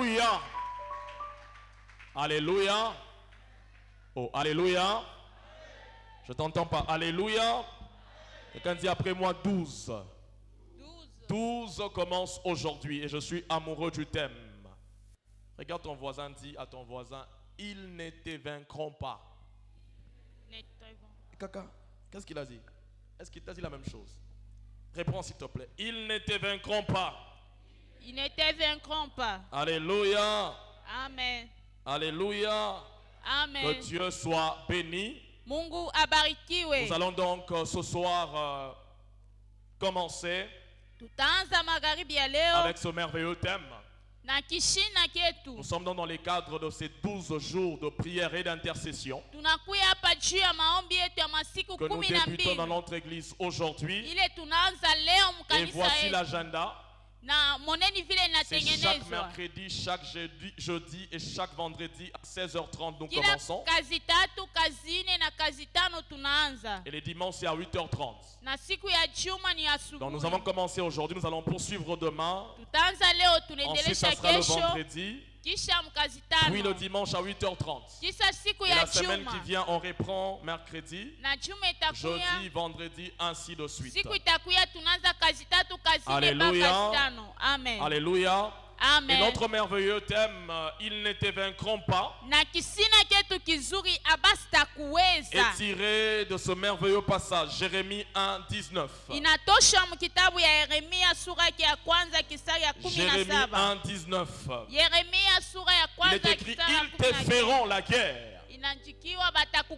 Alléluia. Alléluia. Oh, Alléluia. Je t'entends pas. Alléluia. Quelqu'un dit après moi 12. 12 commence aujourd'hui et je suis amoureux du thème. Regarde ton voisin, dis à ton voisin, ils ne te vaincront pas. Caca, qu'est-ce qu'il a dit? Est-ce qu'il t'a dit la même chose? Réponds s'il te plaît. Ils ne te vaincront pas. Ils ne te vaincront pas. Alléluia. Amen. Alléluia. Amen. Que Dieu soit béni. Mungu abarikiwe. Nous allons donc ce soir commencer Tutaanza magharibi ya leo avec ce merveilleux thème. na kishina ketu. Nous sommes donc dans les cadres de ces 12 jours de prière et d'intercession Tunakuya hapa juu ya maombi yetu ya masiku que nous 12 débutons dans notre église aujourd'hui. ile tunaanza leo Et mkanisa voici yetu. l'agenda. Na moneni vile C'est chaque inatengenezwa. mercredi, chaque jeudi et chaque vendredi à 16h30 nous Kila commençons. kazi tatu, kazi nne na kazi tano tunaanza. Et les dimanches c'est à 8h30. Na siku ya juma ni Donc nous avons asubuhi. commencé aujourd'hui, nous allons poursuivre demain. Tutaanza leo Ensuite tunaendelesha ça sera le kesho. vendredi. Kisha mkazi Puis le tano. dimanche à 8h30. Kisha siku Et ya la semaine juma. qui vient, on reprend mercredi, Na juma itakuya. jeudi, vendredi, ainsi de suite. Siku itakuya tunaanza kazi tatu, kazi nne Alléluia. mpaka kazi tano. Amen. Alléluia. Et Amen. notre merveilleux thème, ils ne te vaincront pas, Na kisina ketu kizuri abasta est kuweza. tiré de ce merveilleux passage, Jérémie 1, 19. Inatosha mkitabu ya Yeremia sura yake ya kwanza kisari ya Jérémie 17. 1, 19. Yeremia sura ya Il kwanza est écrit, kisari ya ils te 17. feront la guerre, Inajikiwa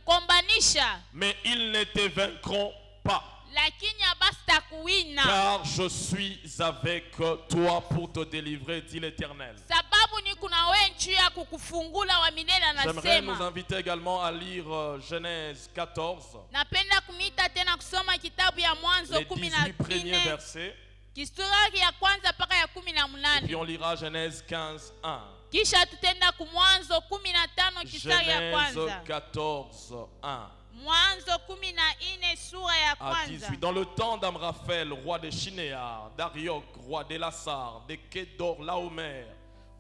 batakukombanisha mais ils ne te vaincront pas. lakini abasta kuwina. Car je suis avec toi pour te délivrer, dit l'Éternel. Sababu ni kuna wewe juu ya kukufungula wa milele J'aimerais nous anasema. inviter également à lire Genèse 14, Napenda kumita tena kusoma kitabu ya Mwanzo les 18 premiers 14 versets. kisura ya kwanza mpaka ya Et puis 18. on lira Genèse 15, 1. Kisha tutenda ku Mwanzo 15 kisari ya Genèse kwanza. 14, 1 Mwanzo 14 sura ya à kwanza. 18. Dans le temps d'Amraphel, roi de Shinéar, d'Arioc, roi d'Elassar, de Kédor Laomer,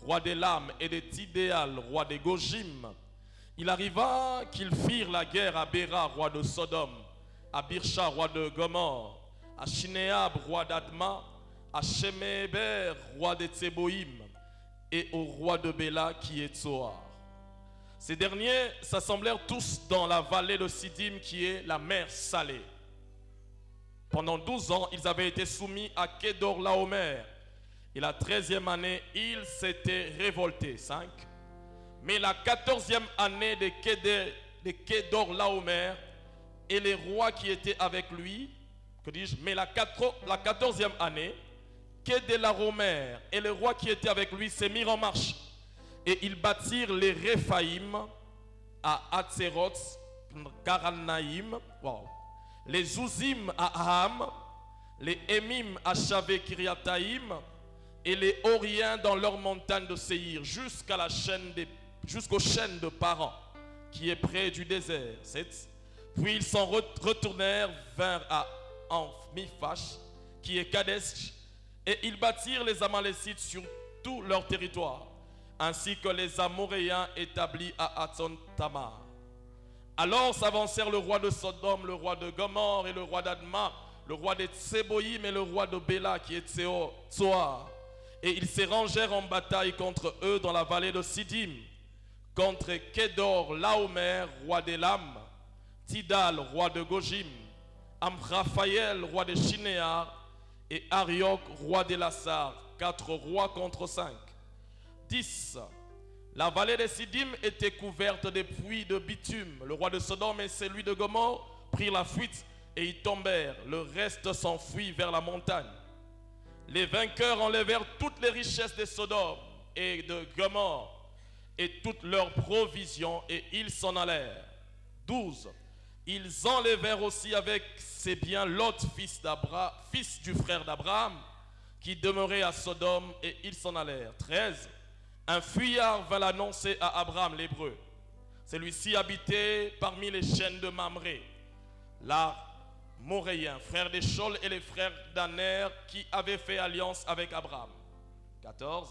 roi d'Elam, et de Tidéal, roi de Gojim, il arriva qu'ils firent la guerre à Béra, roi de Sodome, à Birsha, roi de Gomorre, à Shinéab, roi d'Adma, à Sheméber, roi de Tseboïm, et au roi de Béla qui est Tsoar. Ces derniers s'assemblèrent tous dans la vallée de Sidim qui est la mer salée. Pendant 12 ans, ils avaient été soumis à Kédor Laomer. Et la 13e année, ils s'étaient révoltés. 5. Mais la 14e année de Kédor Laomer et les rois qui étaient avec lui, que dis-je, mais la 14e année, Kédelaomer et les rois qui étaient avec lui se mirent en marche. Et ils bâtirent les Réphaïm à Hatzeroth, Karanaïm, les Zouzim à Aham, les Émim à Shavé Kiriataïm, et les Horiens dans leur montagne de Séhir, jusqu'aux chaînes de Paran, qui est près du désert. 7. Puis ils s'en retournèrent vers Amphiphash, qui est Kadesh, et ils bâtirent les Amalécites sur tout leur territoire, ainsi que les Amoréens établis à Hatzon Tamar. Alors s'avancèrent le roi de Sodome, le roi de Gomorre et le roi d'Adma, le roi de Tseboïm et le roi de Béla qui est Tsoar. Et ils se rangèrent en bataille contre eux dans la vallée de Sidim, contre Kédor Laomer, roi d'Elam, Tidal, roi de Gojim, Amraphaël, roi de Shinéar, et Arioc, roi d'Elassar, 4 rois contre 5. 10. La vallée de Sidim était couverte de puits de bitume. Le roi de Sodome et celui de Gomorre prirent la fuite et y tombèrent. Le reste s'enfuit vers la montagne. Les vainqueurs enlevèrent toutes les richesses de Sodome et de Gomorre et toutes leurs provisions et ils s'en allèrent. 12. Ils enlevèrent aussi avec ses biens Lot, fils du frère d'Abraham, qui demeurait à Sodome et ils s'en allèrent. 13. Un fuyard vint l'annoncer à Abraham l'Hébreu. Celui-ci habitait parmi les chaînes de Mamré, l'Amoréen, frère d'Échol et les frères d'Aner qui avaient fait alliance avec Abraham. 14.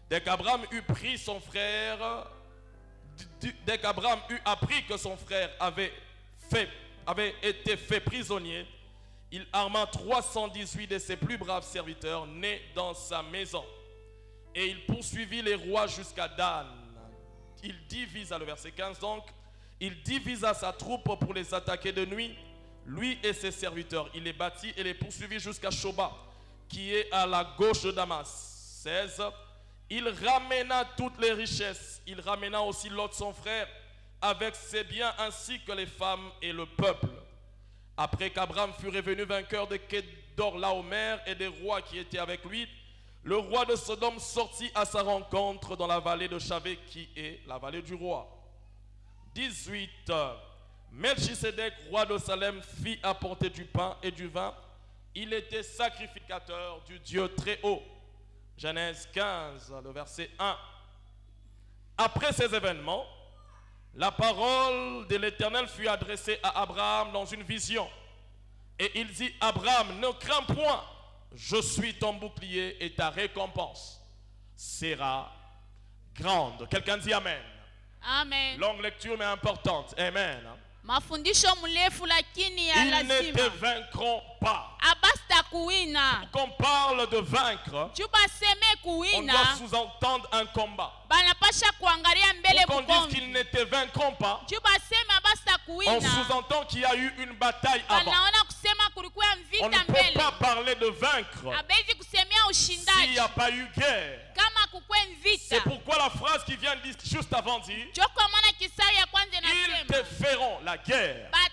Dès qu'Abraham eut pris son frère, dès qu'Abraham eut appris que son frère avait été fait prisonnier, il arma 318 de ses plus braves serviteurs nés dans sa maison. Et il poursuivit les rois jusqu'à Dan. Il divisa, le verset 15 donc, il divisa sa troupe pour les attaquer de nuit, lui et ses serviteurs. Il les battit et les poursuivit jusqu'à Shoba, qui est à la gauche de Damas. 16. Il ramena toutes les richesses. Il ramena aussi Lot son frère, avec ses biens ainsi que les femmes et le peuple. Après qu'Abraham fut revenu vainqueur de Kedorlaomer et des rois qui étaient avec lui, le roi de Sodome sortit à sa rencontre dans la vallée de Chavé, qui est la vallée du roi. 18. Melchisedec, roi de Salem, fit apporter du pain et du vin. Il était sacrificateur du Dieu très haut. Genèse 15, le verset 1. Après ces événements, la parole de l'Éternel fut adressée à Abraham dans une vision. Et il dit, Abraham, ne crains point, je suis ton bouclier et ta récompense sera grande. Quelqu'un dit Amen. Amen. Longue lecture mais importante. Amen. Mafundisho mrefu lakini ya Ils ne te lazima. vaincront pas. Abasta kuwina. Quand on parle de vaincre, Juba seme on kuwina. doit sous-entendre un combat. Banapasha kuangalia mbele Pour qu'on dise bukombi. qu'ils ne te vaincront pas, Juba seme abasta on kuwina. sous-entend qu'il y a eu une bataille avant. Banaona kusema kulikuwa On ne vita peut mbele. pas parler de vaincre Abezi kusemea s'il ushindaji. n'y a pas eu guerre. Kama kukwe vita. C'est pourquoi la phrase qui vient juste avant dit, Joko maana kisari ya kwanza ils te inasema. feront la guerre, mais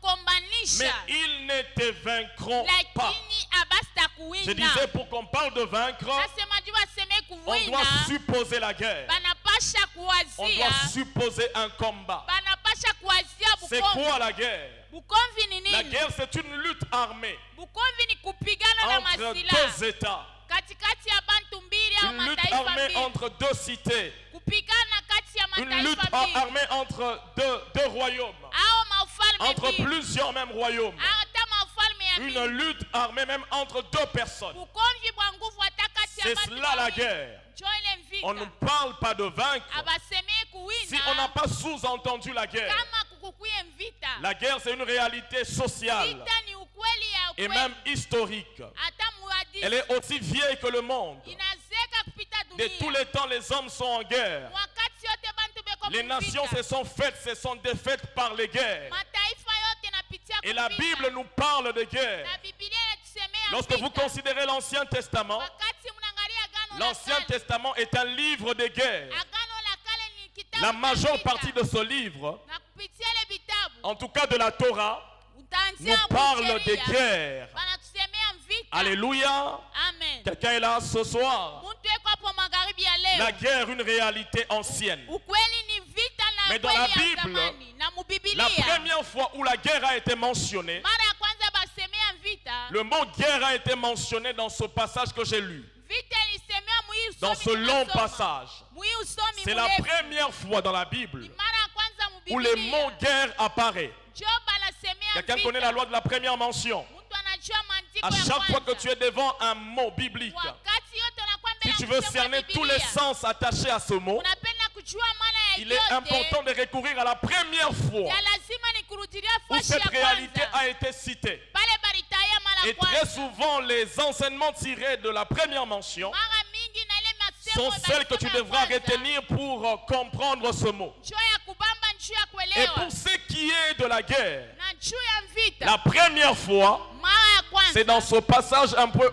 Batakukombanisha. ils ne te vaincront pas. Lakini abasta kuwina. Je disais, pour qu'on parle de vaincre, Nasema juba seme on kuwina. doit supposer la guerre. Banapasha On kuwazia. doit supposer un combat. Banapasha kuwazia C'est bukomvi. quoi la guerre? Bukomvi ni La nini? guerre, c'est une lutte armée Bukomvi ni kupigana na entre masilaha. deux États. Katikati ya bantu mbili au Une lutte mataifa armée mbili. entre deux cités. Kupigana kati ya Une lutte mataifa mbili. armée entre deux royaumes. Au maufalme Entre mbili. plusieurs mêmes royaumes. Hata maufalme ya Une mbili. lutte armée même entre deux personnes. Bukomvi bwa nguvu hata kati ya C'est bantu cela la wawili. guerre. Njo ile vita. On ne parle pas de vaincre Abasemee kuwina. si on n'a pas sous-entendu la guerre. Kama kukukuye vita. La guerre, c'est une réalité sociale Vita ni ukweli ya et ukweli. même historique. Hata muhadisi. Elle est aussi vieille que le monde. Inazeka kupita De dunia. tous les temps, les hommes sont en guerre. Wakati yote bantu beko Les nations muvita. se sont faites, se sont défaites par les guerres. Mataifa yote napitia Et la kuvita. Bible nous parle de guerre. Na Biblia inatusemea Lorsque vous vita. considérez l'Ancien Testament, Wakati mnaangalia Agano la l'Ancien Kale. Testament est un livre de guerre. Agano la Kale ni kitabu La cha majeure vita. partie de ce livre, Na kupitia ile vitabu en tout cas de la Torah, utaanzia nous parle de kusheria. guerre. Banatusemea vita. Alléluia. Amen. Quelqu'un est là ce soir. Muntu eko hapo magharibi ya leo. La guerre, une réalité ancienne. Ukweli ni vita na Mais dans kweli la ya Bible, zamani. Na La mubibilia. première fois où la guerre a été mentionnée, Mara ya kwanza basemea vita. le mot guerre a été mentionné dans ce passage que j'ai lu. Vita ilisemewa mwi usomi Dans ce long tunasoma. passage. Mwi usomi C'est la mrefu. première fois dans la Bible Ni mara ya kwanza où le mubibilia. mot guerre apparaît. Job anasemea Quelqu'un vita. connaît la loi de la première mention. Mtu anajua maandiko À ya chaque fois que kwanza. tu es devant un mot biblique, Wakati yote unakuwa si mbele tu ya veux kusoma cerner tous Biblia, les sens attachés à ce mot, unapenda kujua maana ya il est yote, important de recourir à la première fois ya lazima ni kurudilia où fashi cette ya réalité kwanza. a été citée. Pale baritaya mara Et très kwanza. souvent, les enseignements tirés de la première mention Mara mingi na ile masemo sont celles que tu basema devras kwanza, retenir pour comprendre ce mot. njoo ya kubamba, njoo ya Et kuelewa. pour ce qui est de la guerre, Na njoo ya vita. la première fois, Mara ya kwanza. c'est dans ce passage un peu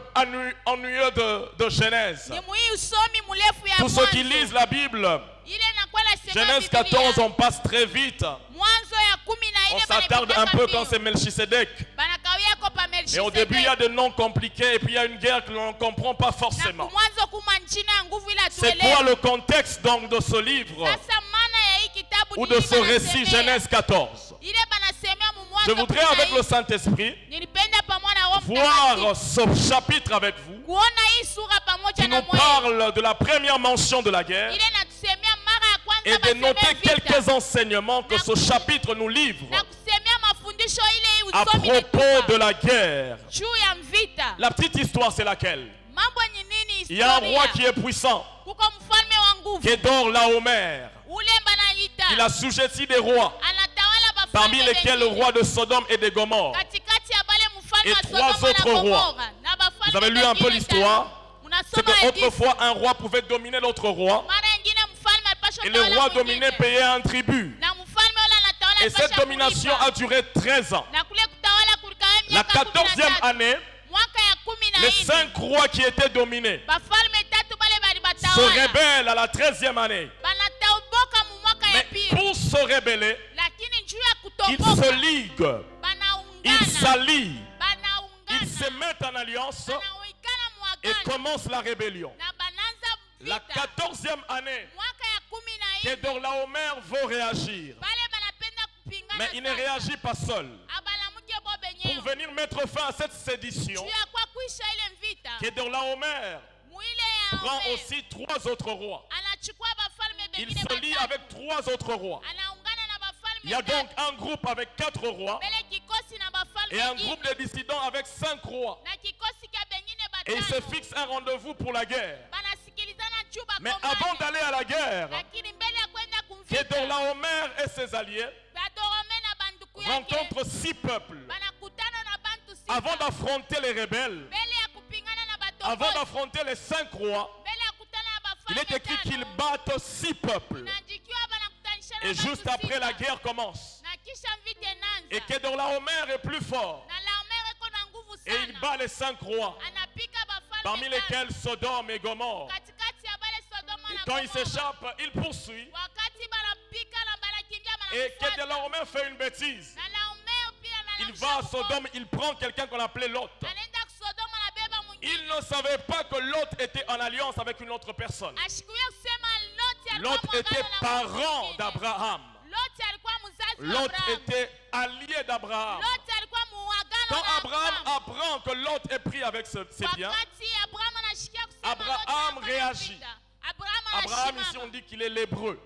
ennuyeux de Genèse. Ni mwi usomi mrefu ya Tous ceux qui mwanzo. lisent la Bible, Ile inakuwa nasema Genèse Biblia. 14, on passe très vite. Mwanzo ya 14 On s'attarde un peu quand c'est Melchisedec. banakawia ko pa Et au début, il y a Melchisedek. des noms compliqués et puis il y a une guerre que l'on ne comprend pas Na forcément. kumwanzo kuma njina ya nguvu ila C'est tuelewe. quoi le contexte donc de ce livre Sasa maana ya hii kitabu ou ni de nini ce récit banasemea? Genèse 14? Ile banasemea mu mwanzo Je voudrais 14, avec le Saint-Esprit nilipenda pamoja na Roho voir Mtakatifu ce chapitre avec vous kuona hii sura pamoja qui na nous mwe. parle de la première mention de la guerre Ile natusemea mara ya kwanza et de basemea noter vita. quelques enseignements que ce chapitre nous livre Na kusemea mafundisho ile à usomi propos de la guerre. juu ya vita. La petite histoire, c'est laquelle? Mambo ni nini Il y a un roi historia? qui est puissant. Kuko mfalme nguvu. Kedorlaomer, Ule banaita. il a sujetti des rois, Anatawala bafalme parmi lesquels le wengine. roi de Sodome et de Gomorre. Katikati ya bale mfalme Et wa trois Sodoma na autres rois. Gomorra. Na bafalme Vous avez lu un peu wengine l'histoire? tano. C'est Munasoma hadithi. qu'autrefois un roi pouvait dominer l'autre roi Mara nyingine mfalme alipaswa et le tawala roi mwingine. dominé payait un tribut. Na mfalme ule anatawala Et cette alipaswa domination kulipa. a duré 13 ans. Na kule kutawala kulikawa La miaka 14e 13. année, Mwaka ya 14. les 5 rois qui étaient dominés Bafalme tatu bale bali se batawala. rebellent à la 13e année. Banataoboka mu mwaka ya Mais pili. pour se rebeller, Lakini njuu ya ils kutoboka. se liguent, ils Banaungana. s'allient, Banaungana. ils se mettent en alliance Banaoikana et muagano. commencent la rébellion. Na bananza La vita. 14e année, Mwaka ya 14. Kedorlaomer veut réagir. Bale banapenda kupingana. Mais il ne sana. réagit pas seul. Abalamuke bo Pour benyewe. venir mettre fin à cette sédition, Juu ya kwa kuisha ile vita. Kedorlaomer Mwile ya prend Omer. aussi 3 autres rois. Anachukua bafalme Il bengine se lie batatu. avec 3 autres rois. Anaungana na bafalme Il y a tatu. donc un groupe avec 4 rois Mbele kikosi na bafalme et un wengine. groupe de dissidents avec 5 rois. Na kikosi kia bengine Et ils se batano. fixent un rendez-vous pour la guerre. Banasikilizana juu Mais bakombane. avant d'aller à la guerre, Lakini mbele ya kwenda kumvita. Kedorlaomer et ses alliés Badorome na banduku yake. rencontrent 6 peuples. Banakutana na bantu sita. Avant d'affronter les rebelles, Mbele ya kupingana na avant batongozi. d'affronter les 5 rois, Mbele ya kutana na il bafalme est écrit tano. qu'ils battent 6 peuples. Inaandikiwa banakutanisha na Et bantu juste après, la sita. guerre commence. Na kisha vita inaanza. Et Kedorlaomer est plus fort. Na Laomer iko na nguvu Et il sana. bat les 5 rois, Anapika bafalme parmi tano. lesquels Sodome et Gomorre. Katikati ya bale Sodoma Et na quand il Gomorra. s'échappe, il poursuit. Wakati banapika na banakimbia Et banamfuata. Kedorlaomer fait une bêtise. Na Laomer pia na Il va à Sodome, il prend quelqu'un qu'on appelait Lot. Anaenda Sodoma anabeba mwingine. Il ne savait pas que Lot était en alliance avec une autre personne. Ashikuye kusema Loti alikuwa Lot muungano était na mtu parent mwingine. d'Abraham. Loti alikuwa mzazi wa Lot Abrahamu. était allié d'Abraham. Loti alikuwa muungano Quand na Abraham Abrahamu. apprend que Lot est pris avec ses biens, Wakati Abrahamu anashikia kusema Abraham Loti réagit. anapita. Abrahamu Abraham ici anasimama. on dit qu'il est l'hébreu.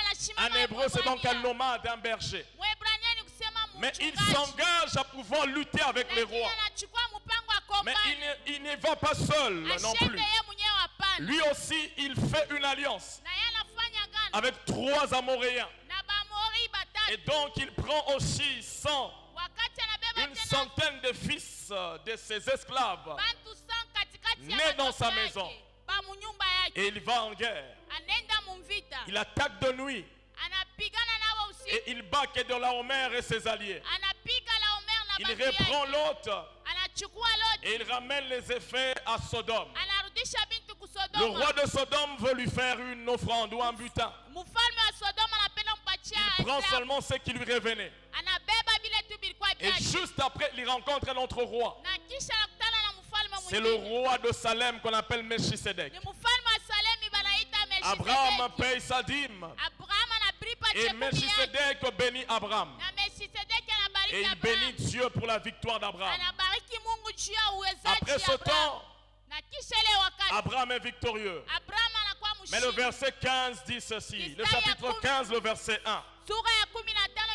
Anashimama Un hébreu c'est donc un Mwebrania. nomade, un berger. Mwebrania ni kusema Mais il mchungaji. s'engage à pouvoir lutter avec les Lakini rois. anachukua mpango wa Mais kombani. il ne va pas seul non Ashende plus. yeye mwenyewe hapana. Lui aussi, il fait une alliance Na yeye anafanya gano. avec 3 Amoréens. Na Bamori batatu. Et donc il prend aussi 100, Wakati anabeba une tena centaine de fils de ses esclaves. bantu 100 katikati ya Né dans watoto sa yake, maison. ba munyumba yake. Et il va en guerre. Anaenda mumvita. Il attaque de nuit. Anapigana nao usiku. Et il bat Kedorlaomer et ses alliés. Anapiga Laomer na Il bantu reprend yake. Lot Anachukua Loti. et il ramène les effets à Sodome. Anarudisha bintu Le kusodoma. roi de Sodome veut lui faire une offrande ou un butin. Mfalme wa Sodoma anapenda mpatia Il prend Isaac. seulement ce qui lui revenait. Anabeba vile tu bilikuwa Et vyake. juste après, il rencontre un autre roi. Na kisha anakutana na mfalme C'est le mwingine. roi de Salem qu'on appelle Melchisedec. Ni mfalme wa Salemi banaita Abraham Melchisedeki. paye sa dîme. Abraham analipa Et chekumi yake. Melchisedec bénit Abraham. Na Melchisedeki Et anabariki il Abraham. bénit Dieu pour la victoire d'Abraham. Anabariki Mungu juu ya uwezaji Après ce ya Abraham. temps, Na kisha ile wakati Abraham est victorieux. Abraham anakuwa Mais le mshindi. verset 15 dit ceci. Le chapitre 15, le verset 1. Sura ya 15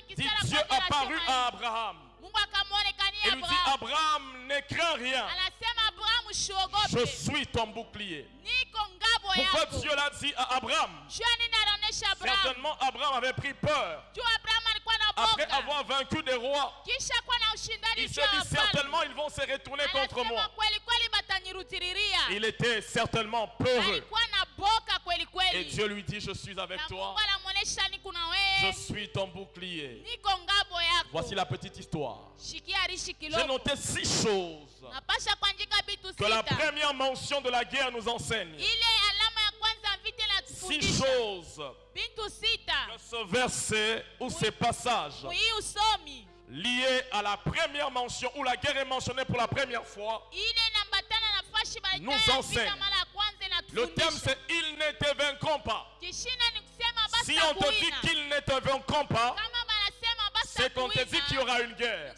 Dit kisara Dieu kwanza apparut inasema à hivi. Abraham Mungu akamwonekania et lui dit Abraham. Abraham, ne crains rien. Anasema Abraham Je usiogope. suis ton bouclier. Niko ngabo Pourquoi yako. Dieu l'a dit à Abraham? Jua nini anaonesha Abraham? Certainement, Abraham avait pris peur. Juu Abraham alikuwa na Après boga. avoir vaincu des rois, Kisha kuwa na ushindani il juu se ya dit wafalme. certainement ils vont se retourner contre Anasema moi. kweli kweli batanirutiriria. Il était certainement peureux. Alikuwa na boka kweli Et kweli. Dieu lui dit, je suis avec Na toi. Mungu anamuonesha niko na Je wewe. suis ton bouclier. Niko ngabo yako. Voici la petite histoire. Shikia rishi J'ai kiloko. noté 6 choses Napasha kuandika vitu que la sita. première mention de la guerre nous enseigne. Ile alama ya kwanza vita 6 inatufundisha choses vitu sita. que ce verset ou ces passages Hii usomi liés à la première mention où la guerre est mentionnée pour la première fois. ile inambatana na fashi Nous baita enseigne. vita mara ya kwanza Le thème inatufundisha. c'est ils ne te vaincront pas. Kishina ni kusema basi Si on te dit kuina. qu'ils ne te vaincront pas, Kama banasema basi c'est qu'on te dit qu'il y aura une guerre.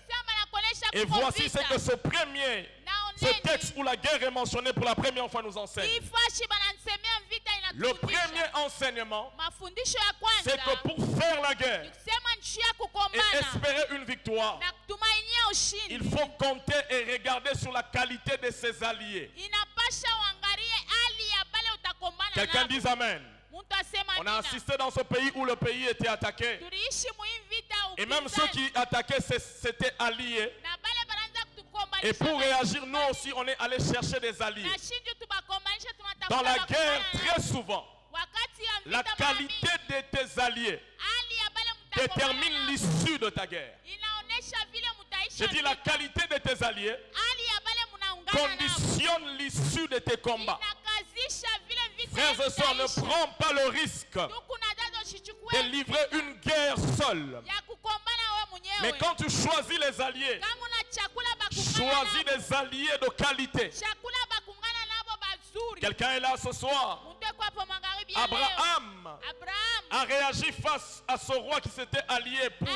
Et voici ce que ce premier, ce texte où la guerre est mentionnée pour la première fois nous enseigne. Hii fashi bananisemea vita Le inatufundisha. premier enseignement, Mafundisho ya c'est kwanza que pour faire la ni guerre kusema nchi ya et kukombana espérer une victoire, na kutumainia ushindi. il faut compter et regarder sur la qualité de ses alliés. Inapasha uangalie hali ya pale utakombana Quelqu'un nabo. dise Amen. muntu asema On a nina. assisté dans ce pays où le pays était attaqué. Tuliishi muimvita Et même ceux qui attaquaient s'étaient alliés. na bale baranza kutukombanisha. Et pour réagir, nous aussi, on est allé chercher des alliés. Na shindu tubakombanisha tunatafuta Dans la bakomana guerre, na. très souvent, Wakati ya la vita qualité de tes alliés hali ya bale mtakomana détermine na. l'issue de ta guerre. Inaonesha vile mtaisha. Je dis la vita. qualité de tes alliés Hali ya bale mnaungana nao. conditionne l'issue de tes combats. Inakazisha vile vita Frères et sœurs, ne mtaisha. prends pas le risque Tuku na dada usichukue de livrer une guerre seule. ya kukombana wewe mwenyewe. Mais quand tu choisis les alliés, Kama una chakula bakungana choisis nabo. des alliés de qualité. Chakula bakungana nabo bazuri. Quelqu'un est là ce soir. Muntu kwa hapo magharibi ya leo. Abraham Abraham a réagi face à ce roi qui s'était allié pour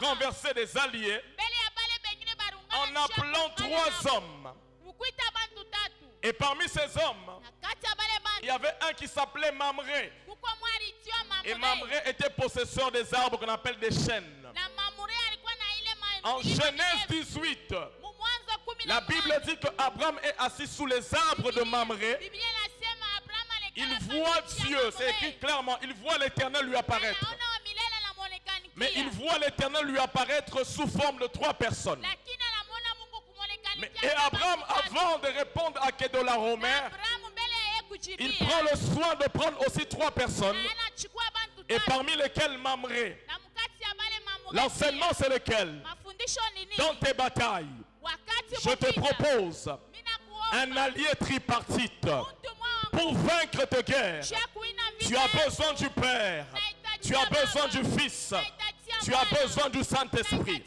renverser des alliés mbele ya bale bengine barungana en appelant 3 hommes. Mukuita bantu tatu. Et parmi ces hommes, Na kati ya bale il bantu y avait un qui s'appelait Mamré. kuko mwali tiwa Et Mamure. Mamré était possesseur des arbres qu'on appelle des chênes. Na Mamure alikuwa na ile En Genèse 18, mu Mwanzo 10 la Bible dit que Abraham est assis sous les arbres de Mamré. Biblia inasema Abraham Il alikala voit pale chini ya Dieu, c'est Mamure. écrit clairement, il voit l'Éternel lui apparaître. Anaona wa milele anamuonekanikia. Mais il voit l'Éternel lui apparaître sous forme de 3 personnes. Lakini anamuona Mungu Mais, kumuonekanikia. et Abraham, avant de répondre à Kedorlaomer, Abraham mbele ya yeye kujibia. il prend le soin de prendre aussi 3 personnes, Anachukua bantu et tatu. parmi lesquelles Mamré. Na mkati ya bale Mamure. L'enseignement, c'est lequel? Mafundisho ni nini? Dans tes batailles, Wakati je te mupita, propose mina kuomba un allié tripartite. mtu mwangu Pour vaincre tes guerres, juu ya kuina vita tu as besoin du Père, tu as besoin du Fils, tu as besoin du Saint-Esprit.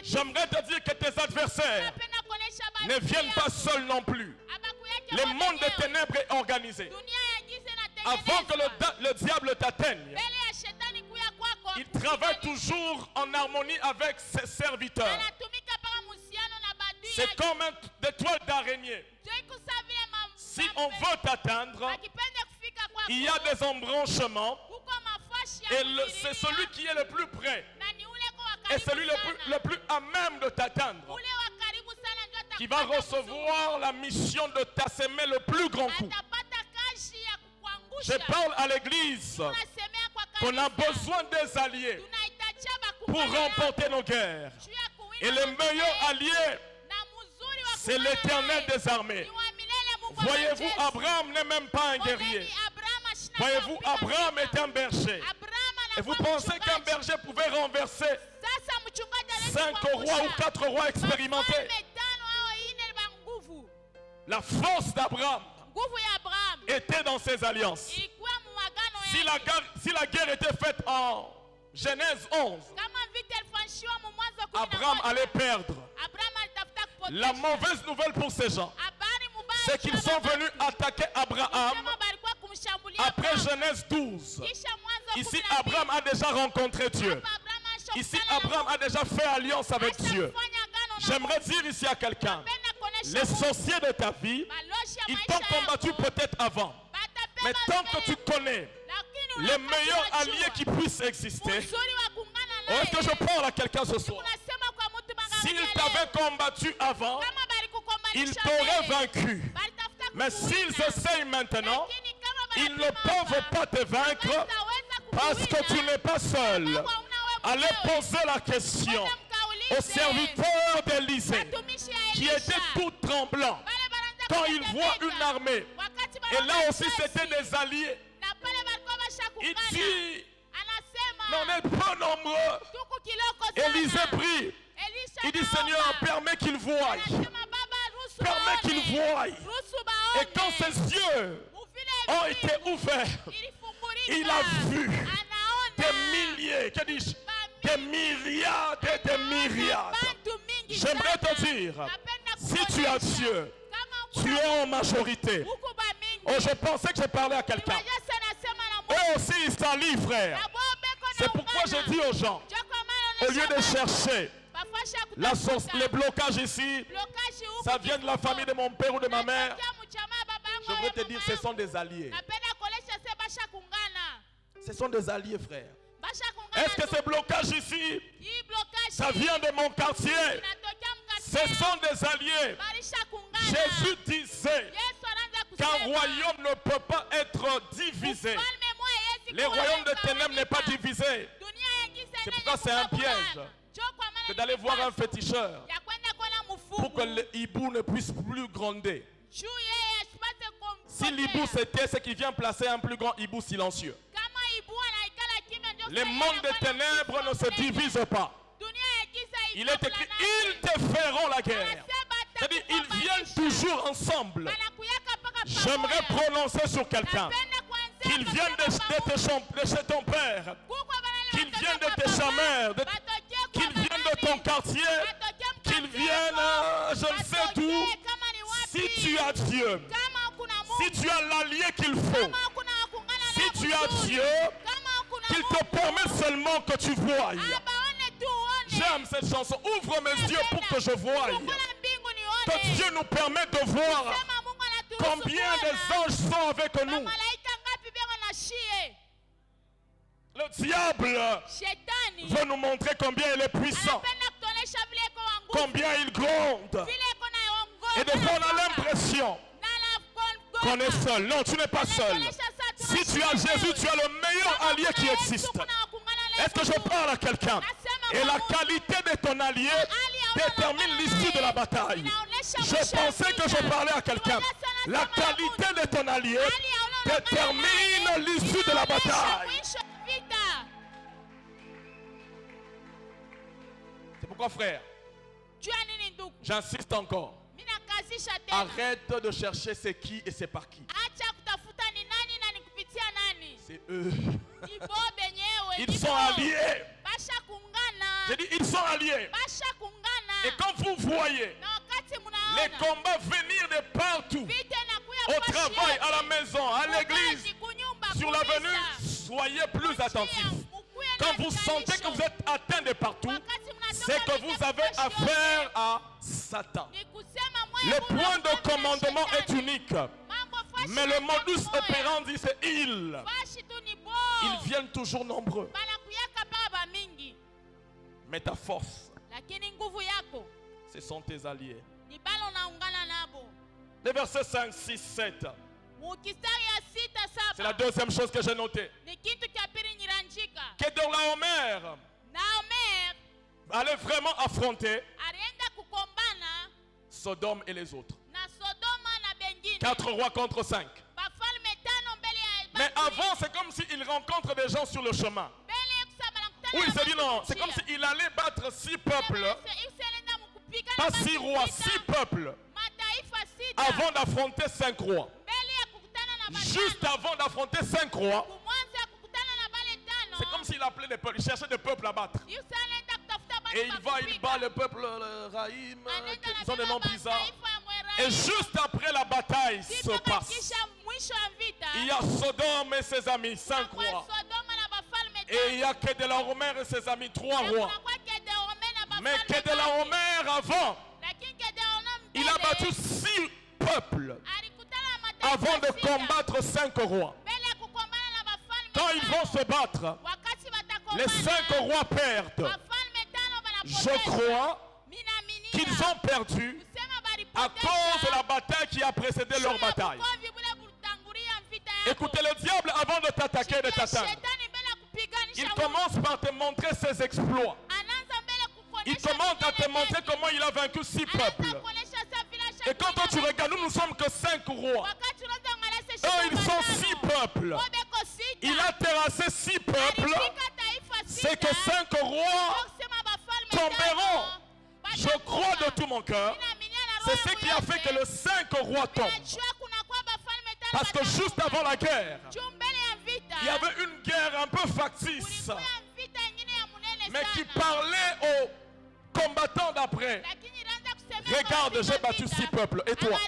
J'aimerais te dire que tes adversaires ne viennent pas seuls non plus. Le monde des ténèbres est organisé. Avant que le diable t'atteigne, il travaille toujours en harmonie avec ses serviteurs. C'est comme des toiles d'araignée. Si on veut t'atteindre, il y a des embranchements et c'est celui qui est le plus près et celui le plus à même de t'atteindre qui va recevoir la mission de t'assaimer le plus grand coup. Je parle à l'église qu'on a besoin des alliés pour remporter nos guerres. Et le meilleur allié, c'est l'Éternel des armées. Voyez-vous, Abraham n'est même pas un guerrier. Voyez-vous, Abraham est un berger. Et vous pensez qu'un berger pouvait renverser 5 rois ou 4 rois expérimentés? La force d'Abraham était dans ses alliances. Si la guerre était faite en Genèse 11, Abraham allait perdre. La mauvaise nouvelle pour ces gens, c'est qu'ils sont venus attaquer Abraham après Genèse 12. Ici, Abraham a déjà rencontré Dieu. Ici, Abraham a déjà fait alliance avec Dieu. J'aimerais dire ici à quelqu'un, les sorciers de ta vie, ils t'ont combattu peut-être avant. Mais tant que tu connais les meilleurs alliés qui puissent exister, est-ce que je parle à quelqu'un ce soir? S'ils t'avaient combattu avant, ils t'auraient vaincu. Mais s'ils essayent maintenant, ils ne peuvent pas te vaincre parce que tu n'es pas seul. Allez poser la question au serviteur d'Élisée qui était tout tremblant quand il voit une armée. Et là aussi c'était des alliés. Il dit, on est peu nombreux. Élisée prie. Il dit, Seigneur, permets qu'il voie. Permets qu'il voie. Et quand ses yeux ont été ouverts, il a vu des milliers, que dis-je, des milliards et des myriades. J'aimerais te dire, si tu as Dieu, tu es en majorité. Oh, je pensais que je parlais à quelqu'un. Eux aussi, ils s'allient, frère. C'est pourquoi je dis aux gens, au lieu de chercher les blocages ici, ça vient de la famille de mon père ou de ma mère. Je voudrais te dire, ce sont des alliés. Ce sont des alliés, frère. Est-ce que ces blocages ici, ça vient de mon quartier? Ce sont des alliés. Jésus disait qu'un royaume ne peut pas être divisé Les royaumes de ténèbres n'est pas divisé. C'est pourquoi c'est un piège que d'aller voir un féticheur pour que le hibou ne puisse plus gronder. Si l'hibou c'était, c'est qu'il vient placer un plus grand hibou silencieux. Les mondes des ténèbres ne se divisent pas. Il est écrit, ils te feront la guerre. C'est-à-dire, ils viennent toujours ensemble. J'aimerais prononcer sur quelqu'un qu'ils viennent de chez ton père, qu'ils viennent de tes chamères, qu'ils viennent de ton quartier, qu'ils viennent je ne sais d'où. Si tu as Dieu, si tu as l'allié qu'il faut, si tu as Dieu, qu'il te permet seulement que tu voies. J'aime cette chanson. Ouvre mes yeux pour que je voie. Que Dieu nous permet de voir combien des anges sont avec nous. Le diable veut nous montrer combien il est puissant, combien il gronde. Et des fois on a l'impression qu'on est seul. Non, tu n'es pas seul. Si tu as Jésus, tu as le meilleur allié qui existe. Est-ce que je parle à quelqu'un? Et la qualité de ton allié détermine l'issue de la bataille. Je pensais que je parlais à quelqu'un. La qualité de ton allié détermine l'issue de la bataille. C'est pourquoi, frère, j'insiste encore. Arrête de chercher c'est qui et c'est par qui. C'est eux. Ils sont alliés. J'ai dit ils sont alliés. Et quand vous voyez les combats venir de partout, au travail, à la maison, à l'église, sur l'avenue, soyez plus attentifs. Quand vous sentez que vous êtes atteint de partout, c'est que vous avez affaire à Satan. Le point de commandement est unique. Mais le modus operandi c'est ils. Ils viennent toujours nombreux. Mais ta force, ce sont tes alliés. Les versets 5, 6, 7. C'est la deuxième chose que j'ai notée. Kedorlaomer allait vraiment affronter Sodome et les autres. 4 rois contre 5. Mais avant, c'est comme s'il rencontre des gens sur le chemin. Où il se dit non, c'est comme s'il allait battre 6 peuples. Pas 6 rois, 6 peuples. Avant d'affronter 5 rois. Juste avant d'affronter 5 rois. C'est comme s'il appelait des peuples. Il cherchait des peuples à battre. Et il bat le peuple Raïm, qui ont des noms bizarres. Et juste après la bataille se passe. Il y a Sodome et ses amis, 5 rois. Et il y a Kedorlaomer et ses amis, 3 rois. Mais Kedorlaomer avant, il a battu 6 peuples avant de combattre 5 rois. Quand ils vont se battre, les 5 rois perdent. Je crois qu'ils ont perdu à cause de la bataille qui a précédé leur bataille. Écoutez, le diable, avant de t'attaquer et de t'atteindre, il commence par te montrer ses exploits. Il commence à te montrer comment il a vaincu 6 peuples. Et quand tu regardes, nous ne sommes que 5 rois. Eux, ils sont 6 peuples. Il a terrassé 6 peuples. C'est que 5 rois tomberont. Je crois de tout mon cœur. C'est ce qui a fait que le 5 rois tombe. Parce que juste avant la guerre, il y avait une guerre un peu factice, mais qui parlait aux combattants d'après. Regarde, j'ai battu 6 peuples. Et toi?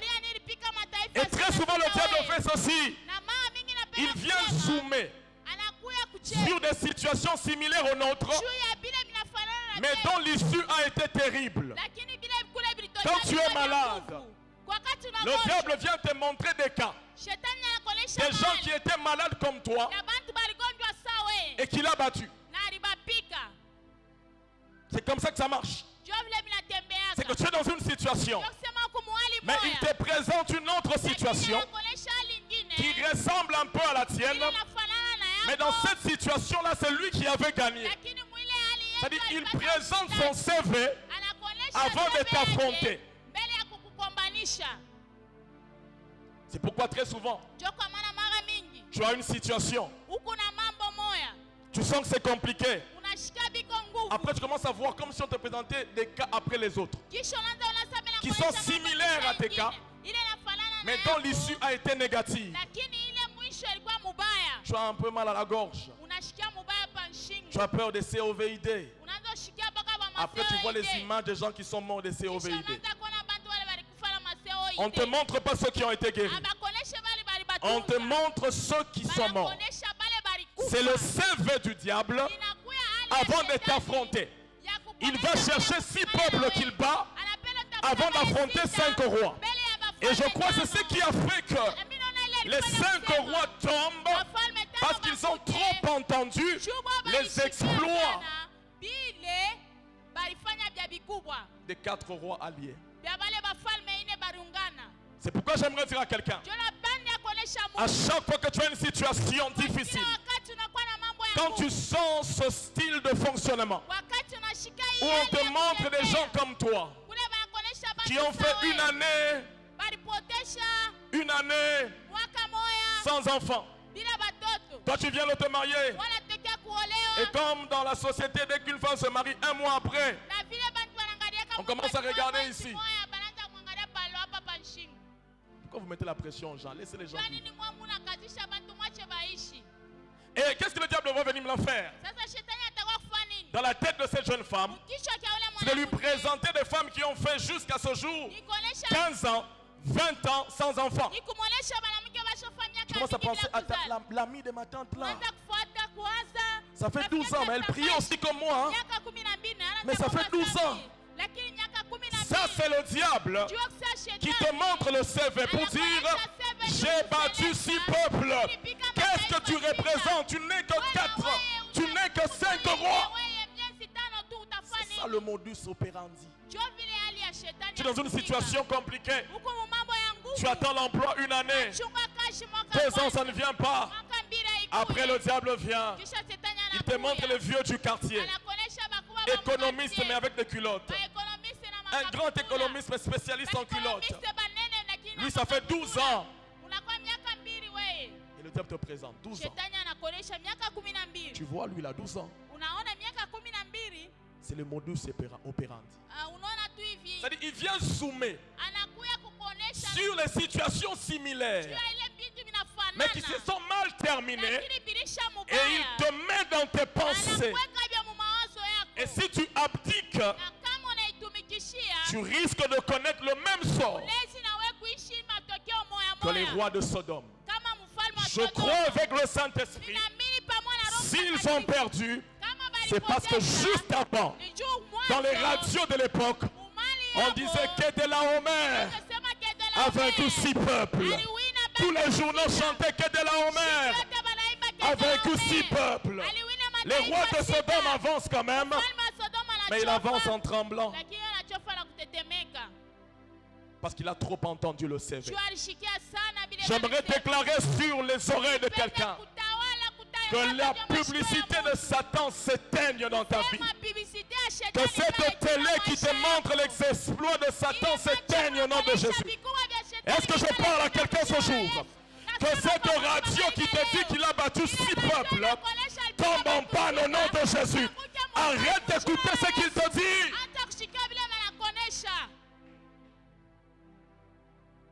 Et très souvent le diable fait ceci. Il vient zoomer sur des situations similaires aux nôtres, mais dont l'issue a été terrible. Quand tu es malade, le diable vient te montrer des cas. Des gens qui étaient malades comme toi et qu'il a battu. C'est comme ça que ça marche. C'est que tu es dans une situation, mais il te présente une autre situation qui ressemble un peu à la tienne, Mais dans cette situation-là, c'est lui qui avait gagné. lakini mwile hali yetu C'est-à-dire qu'il alipata présente ushindi. son CV Anakuonesha avant de CV t'affronter. yake mbele ya kukukombanisha. C'est pourquoi très souvent, Ndio kwa maana mara mingi tu as une situation, huku na mambo moya tu sens que c'est compliqué. unashika biko nguvu. Après, tu commences à voir comme si on te présentait des cas après les autres, Kisha unaanza unasema na qui sont similaires à tes cas, ile inafanana mais na dont yako, l'issue a été négative. lakini ile mwisho ilikuwa mubaya. Tu as un peu mal à la gorge, Unashikia mubaya pa nshingo. tu as peur des COVID. Unaanza kushikia mpaka ba Après, tu vois les images des gens qui sont morts des Kisha COVID. unaanza kuona bantu wale walikufa na maseo On ne te montre pas ceux qui ont été guéris. Abakoneshe bale bali On te batunza. montre ceux qui sont morts. Banakonesha bale bali kufa. C'est le CV du diable Inakuya hali avant ya de shetani t'affronter. ya kukuonesha Il va chercher 6 peuples qu'il bat Anapenda tafuta avant bale d'affronter sita 5 rois. mbele ya bafalme Et je crois que c'est ce tano. qui a fait que Mimi naona ile les ilifanya 5 kusema, rois tombent bafalme tano parce qu'ils ont bakuje, trop entendu Juba les balishikia exploits sana, bile balifanya bya bikubwa des 4 rois alliés. bya bale bafalme ine bariungana. C'est pourquoi j'aimerais dire à quelqu'un, Ndio napenda ya kuonesha à Mungu. chaque fois que tu as une situation difficile, Kila wakati unakuwa na mambo ya quand Mungu. tu sens ce style de fonctionnement, Wakati unashika où hii on hali te ya montre des kutembea, gens comme toi, kule banakuonesha qui batu ont fait sawa, une année balipotesha mwaka moya sans enfant. bila batoto, Toi, tu viens de te marier. wanatokea Et kuolewa comme dans la société, dès qu'une femme se marie, un mois après, na vile bantu wanaangalia kama on commence à mtu regarder mwezi ici. moya, banaanza kuangalia palo hapa pa nshingo. pourquoi vous mettez la pression aux gens? Laissez les gens Jua vivre. nini mwa munakazisha bantu mwache baishi. Et qu'est-ce que le diable va venir me faire? Sasa shetani atakuwa kufanya nini? Dans la tête de cette jeune femme, Kichwa cha ule c'est de lui mwanamke présenter des femmes qui ont fait jusqu'à ce jour ni kuonesha 15 ans, 20 ans sans enfant. ni kumuonesha mwanamke bashofanya miaka Tu commences à mingi penser bila à kuzala. l'amie de ma tante là. Unaanza kufuata kuwaza. Ça fait 12 ans, mais elle priait aussi comme moi. Hein. Miaka 12 na Mais ça fait 12 ans. Lakini miaka 12 Ça, c'est le diable jua kusema qui shetani te montre le CV pour dire j'ai battu 6 peuples. Qu'est-ce que tu représentes? Tu n'es que 4, tu n'es que 5 rois. wewe miezi 5 tu utafanya C'est ça le modus operandi. jua vile hali ya shetani. Tu es dans une situation compliquée. huko mambo ya nguvu. Tu attends l'emploi une année. Chunga kashi mwaka 2 ans, ça ne vient pas. mwaka mbili haikuja. Après, le diable vient. Kisha shetani Il te montre anakuja. les vieux du quartier. Anakuonesha bakubwa ba Économiste, mkatie. mais avec des culottes. Baekonomiste na Un grand makapula. économiste, mais spécialiste en culottes. Baekonomiste banene lakini Lui, ça fait 12 ans. unakuwa miaka mbili wewe. Et le diable te présente 12 ans. Shetani anakuonesha miaka 12. Tu vois, lui, il a 12 ans. Unaona miaka 12, C'est le modus operandi. unaona tu hivi. C'est-à-dire, il vient zoomer Anakuya kukuonesha sur les situations similaires, jua ile vitu vinafanana. mais qui se sont mal terminées. Lakini bilisha Et mubaya. il te met dans tes pensées. Anakuweka vya mumawazo yako. Et si tu abdiques, Na kama unaitumikishia, tu risques de connaître le même sort lezi na wewe kuishi matokeo moya que les moya. rois de Sodome. Kama mfalme wa Je Sodoma. crois avec le Saint-Esprit, Ninaamini pamoja na Roho s'ils Mtakatifu, ont perdu, kama c'est parce que balipoteza, juste avant, ni juu mwanzo, dans les radios de l'époque, umali on yako, disait qu'était la Homer wakasema Kedela a vaincu Omer, 6 peuples. aliwina Tous les baba journaux sita. chantaient qu'était la Homer Wote wanaimba Kedela a vaincu Omer, 6 peuples. aliwina Les mataifa rois de sita. Sodome avancent quand même, Mfalme wa Sodoma mais il anachoka, avance en tremblant lakini anachofa na kutetemeka. parce qu'il a trop entendu le CV. Jua alishikia sana vile J'aimerais walisema. déclarer sur les oreilles de quelqu'un Kutawala, kutawala, que la kutawala, publicité kutawala, de Satan s'éteigne dans ta vie. sema publicité ya Que shetani cette iwe télé kila qui te maisha montre yako. les exploits de Satan Ile s'éteigne au nom de macho Jésus. vikubwa vya shetani Est-ce que je vile parle à vya quelqu'un ce Yesu. jour? Que Nasema cette kwa radio qui te dit leo. qu'il a battu 6 Ile peuples macho inakuonesha alikuwa tombe en mtu panne au nom de sita. Jésus. Anakuja Arrête mwanzo d'écouter ce qu'il te dit. hata kushika vile anakuonesha.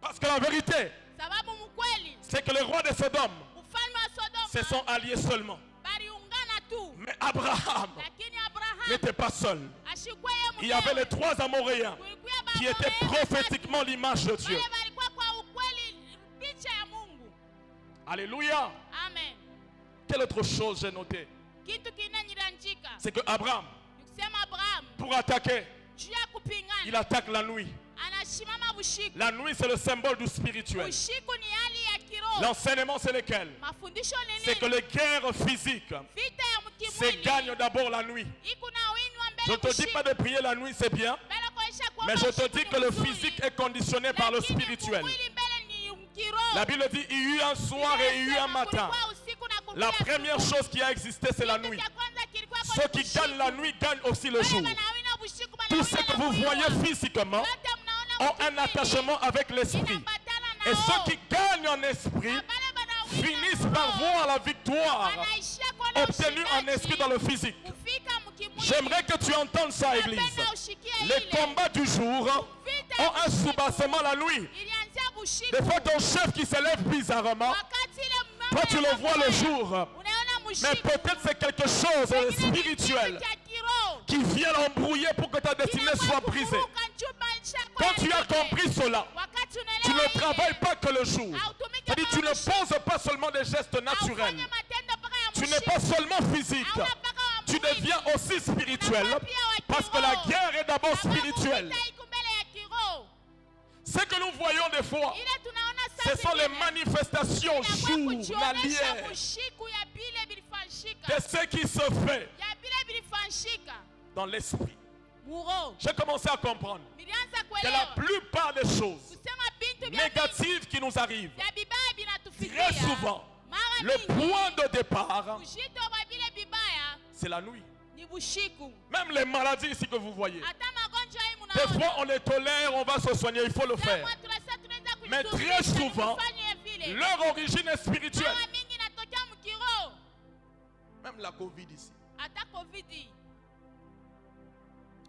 Parce que la vérité, Sababu mkweli c'est que les rois de Sodome mfalme wa Sodoma se sont alliés seulement. baliungana tu, Mais Abraham lakini Abraham n'était pas seul. ashikwe yeye Il y avait les 3 Amoréens Kulikuwa qui baba étaient wawili prophétiquement l'image de Dieu. wale walikuwa kwa ukweli picha ya Mungu. Alléluia. Amen. Quelle autre chose j'ai noté? Kitu kinanyiranjika C'est que Abraham, nikusema Abraham pour attaquer, juu ya il kupingana attaque la nuit. anashimama bushiku. La nuit, c'est le symbole du spirituel. Bushiku ni hali ya kiroho. L'enseignement, c'est lequel? Mafundisho ni C'est que nini? les guerres physiques Vita ya se kimwili gagnent d'abord la nuit. iko na winwa Je mbele ne te dis bushiku. pas de prier la nuit, c'est bien. Mbele kuonyesha kwamba Mais je te bushiku dis ni que le mzuri. physique est conditionné par le Lakini spirituel. mwili mbele ni kiroho. La Bible dit il y eut un soir et il y eut un matin. Kulikuwa usiku na La première chose qui a existé, c'est la nuit. Ceux qui gagnent la nuit gagnent aussi le jour. Tout ce que vous voyez physiquement ont un attachement avec l'esprit. Et ceux qui gagnent en esprit finissent par voir la victoire obtenue en esprit dans le physique. J'aimerais que tu entendes ça, Église. Les combats du jour ont un soubassement la nuit. Des fois, ton chef qui s'élève bizarrement, toi tu le vois le jour. Mais peut-être c'est quelque chose de spirituel qui vient l'embrouiller pour que ta destinée soit brisée. Quand tu as compris cela, tu ne travailles pas que le jour. C'est-à-dire tu ne poses pas seulement des gestes naturels. Tu n'es pas seulement physique. Tu deviens aussi spirituel. Parce que la guerre est d'abord spirituelle. Ce que nous voyons des fois, ce sont les manifestations journalières de ce qui se fait dans l'esprit. J'ai commencé à comprendre que la plupart des choses négatives qui nous arrivent, très souvent, le point de départ, c'est la nuit. Même les maladies ici que vous voyez, des fois on les tolère, on va se soigner, il faut le faire. Mais très souvent, leur origine est spirituelle. Même la Covid ici.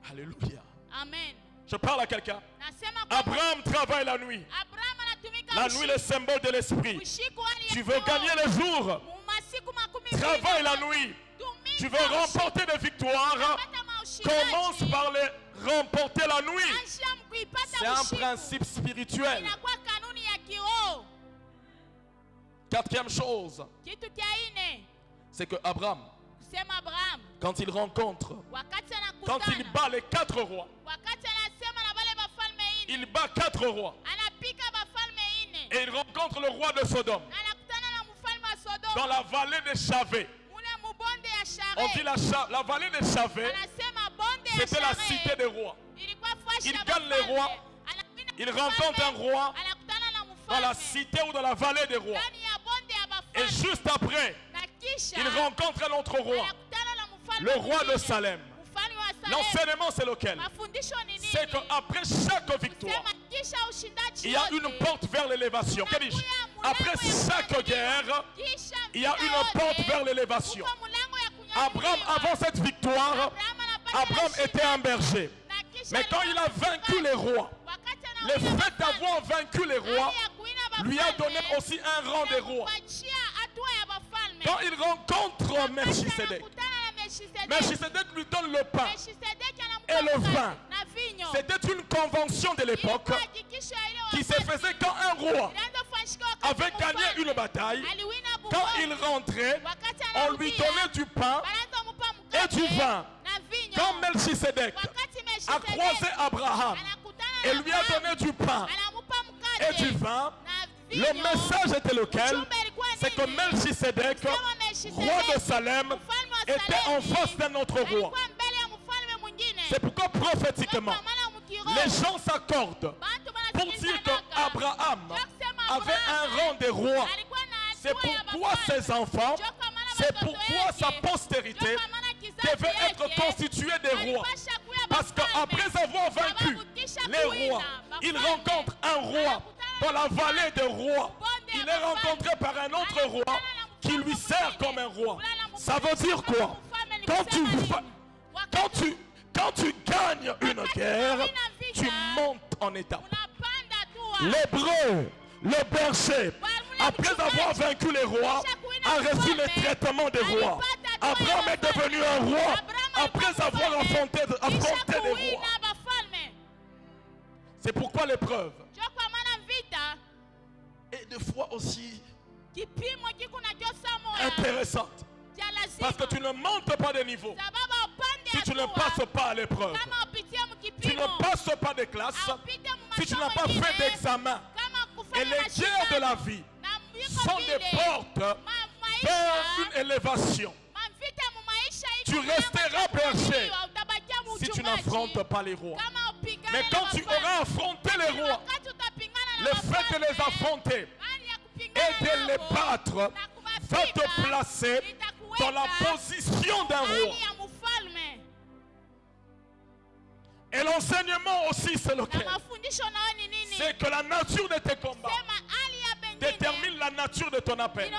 Alléluia. Amen. Je parle à quelqu'un. Abraham travaille la nuit. La nuit est le symbole de l'esprit. Tu veux gagner le jour, travaille la nuit. Tu veux remporter des victoires, commence par les remporter la nuit. C'est un principe spirituel. Quatrième chose, c'est que Abraham, quand il rencontre, quand il bat les 4 rois, il bat 4 rois et il rencontre le roi de Sodome dans la vallée des Chavets. On dit la vallée des Chavets, c'était la cité des rois. Il gagne les rois, il rencontre un roi dans la cité ou dans la vallée des rois. Et juste après, il rencontre un autre roi, le roi de Salem. L'enseignement c'est lequel? C'est qu'après chaque victoire, il y a une porte vers l'élévation. Après chaque guerre, il y a une porte vers l'élévation. Abraham, avant cette victoire, Abraham était un berger. Mais quand il a vaincu les rois, le fait d'avoir vaincu les rois lui a donné aussi un rang des rois. Quand il rencontre Melchisedec, Melchisedec lui donne le pain et le vin. C'était une convention de l'époque qui se faisait quand un roi avait gagné une bataille. Quand il rentrait, on lui donnait du pain et du vin. Quand Melchisedec a croisé Abraham et lui a donné du pain et du vin, le message était lequel? C'est que Melchisedec, roi de Salem, était en face d'un autre roi. C'est pourquoi prophétiquement, les gens s'accordent pour dire qu'Abraham avait un rang de roi. C'est pourquoi ses enfants, c'est pourquoi sa postérité devait être constituée des rois. Parce qu'après avoir vaincu les rois, il rencontre un roi dans la vallée des rois. Il est rencontré par un autre roi qui lui sert comme un roi. Ça veut dire quoi? Quand tu gagnes une guerre, tu montes en étape. L'hébreu, le berger, après avoir vaincu les rois, a reçu le traitement des rois. Abraham est devenu un roi après avoir affronté des rois. C'est pourquoi l'épreuve est des fois aussi intéressante. Parce que tu ne montes pas de niveau si tu ne passes pas à l'épreuve. Tu ne passes pas de classe si tu n'as pas fait d'examen. Et les guerres de la vie sont des portes vers une élévation. Tu resteras berger si tu n'affrontes pas les rois. Mais quand tu auras affronté les rois, le fait de les affronter et de les battre va te placer dans la position d'un roi. Et l'enseignement aussi, c'est lequel? C'est que la nature de tes combats détermine la nature de ton appel.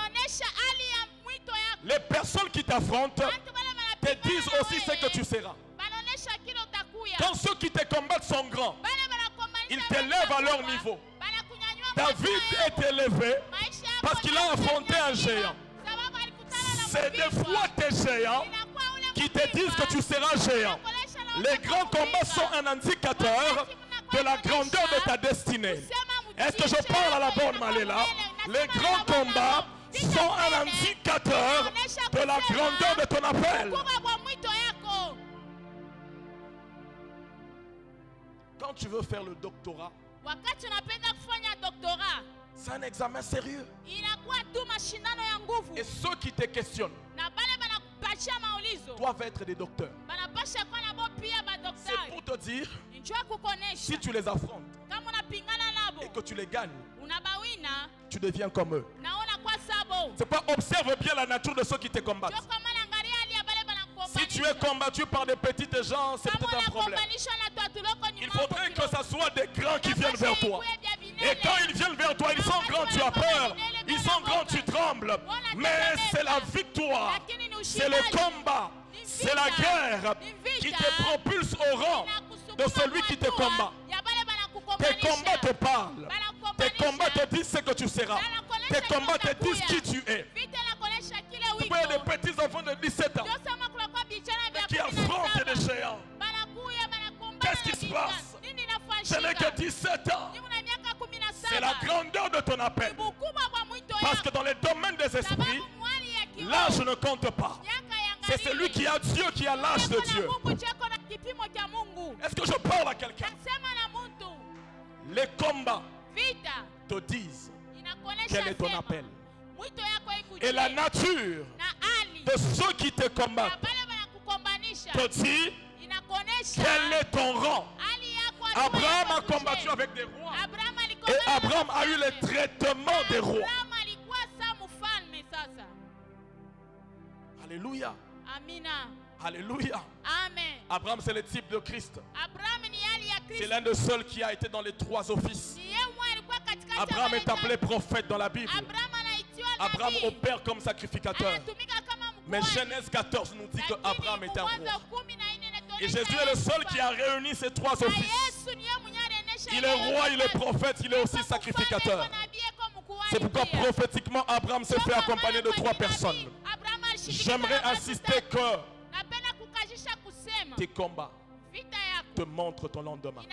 Les personnes qui t'affrontent te disent aussi ce que tu seras. Quand ceux qui te combattent sont grands, ils t'élèvent à leur niveau. David est élevé parce qu'il a affronté un géant. C'est des fois tes géants qui te disent que tu seras géant. Les grands combats sont un indicateur de la grandeur de ta destinée. Est-ce que je parle à la bonne Maléla? Les grands combats sont un indicateur de la grandeur de ton appel. Quand tu veux faire le doctorat, c'est un examen sérieux. Et ceux qui te questionnent doivent être des docteurs. C'est pour te dire, si tu les affrontes et que tu les gagnes, tu deviens comme eux. C'est pas, observe bien la nature de ceux qui te combattent. Si tu es combattu par des petites gens, c'est peut-être un problème. Il faudrait que ce soit des grands qui viennent vers toi. Et quand ils viennent vers toi, ils sont grands, tu as peur. Ils sont grands, tu trembles. Mais c'est la victoire. C'est le combat. C'est la guerre qui te propulse au rang de celui qui te combat. Tes combats te parlent. Tes combats te disent ce que tu seras. Tes combats te disent qui tu es. Tu vois des petits enfants de 17 ans qui affrontent des géants. Qu'est-ce qui se passe? Je n'ai que 17 ans. C'est la grandeur de ton appel. Parce que dans les domaines des esprits, l'âge ne compte pas. C'est celui qui a Dieu qui a l'âge de Dieu. Est-ce que je parle à quelqu'un? Les combats te disent quel est ton appel. Et la nature de ceux qui te combattent te dit quel est ton rang. Abraham a combattu avec des rois. Et Abraham a eu le traitement des rois. Alléluia. Alléluia. Amen. Abraham, c'est le type de Christ. C'est l'un des seuls qui a été dans les 3 offices. Abraham est appelé prophète dans la Bible. Abraham opère comme sacrificateur. Mais Genèse 14 nous dit qu'Abraham est un roi. Et Jésus est le seul qui a réuni ces 3 offices. Il est roi, il est prophète, il est aussi sacrificateur. C'est pourquoi prophétiquement Abraham s'est fait accompagner de 3 personnes. J'aimerais insister que tes combats te montrent ton lendemain.